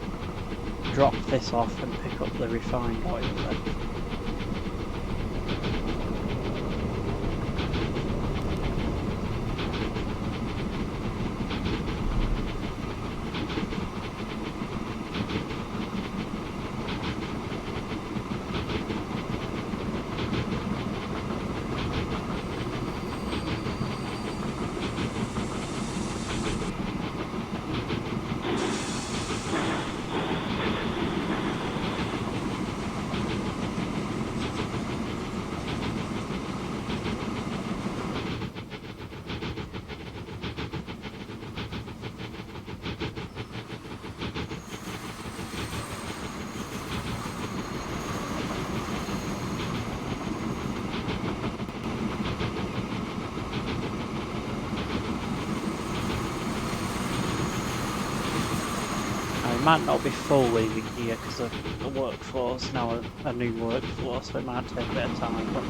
drop this off and pick up the refined oil then. might not be full leaving here because the workflow's now a new workflow, so it might take a bit of time. But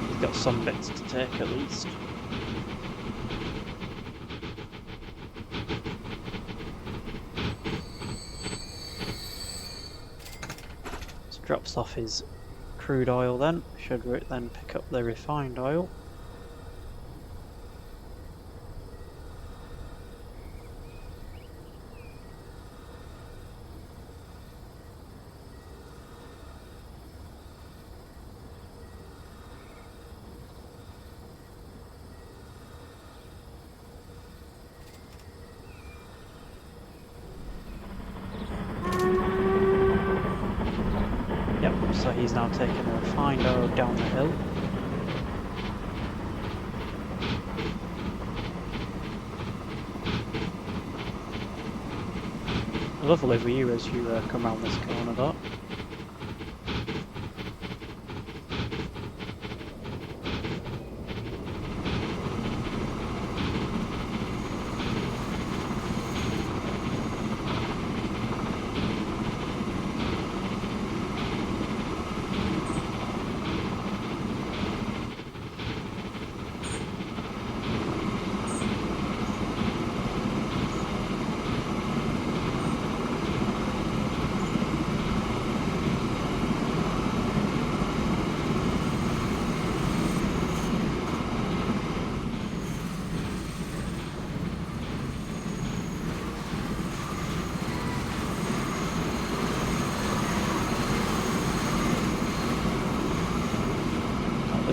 he's got some bits to take at least. So drops off his crude oil then. Should then pick up the refined oil. So he's now taking the refined oil down the hill. A lovely view as you come around this corner though.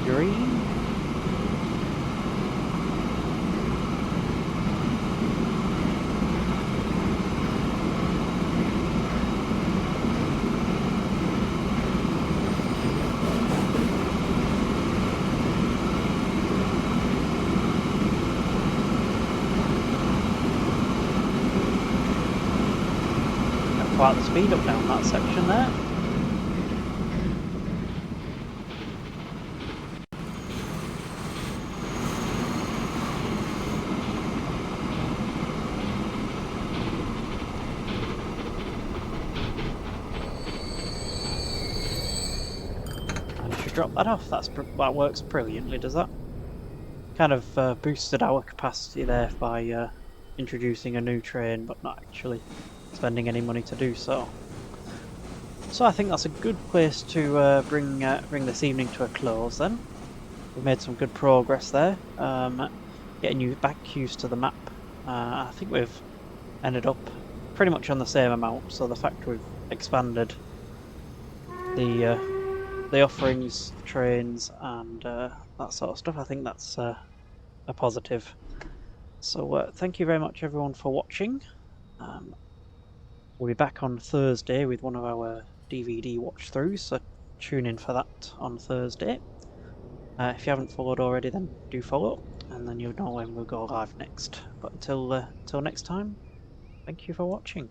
Green. Got quite the speed up down that section there. Drop that off. That works brilliantly, does that? Kind of boosted our capacity there by introducing a new train, but not actually spending any money to do so. So I think that's a good place to bring this evening to a close. Then we've made some good progress there, getting you back used to the map. I think we've ended up pretty much on the same amount. So the fact we've expanded the offerings, trains, and that sort of stuff, I think that's a positive. So thank you very much everyone for watching. We'll be back on Thursday with one of our DVD watch-throughs, so tune in for that on Thursday. If you haven't followed already, then do follow, and then you'll know when we'll go live next. But until next time, thank you for watching.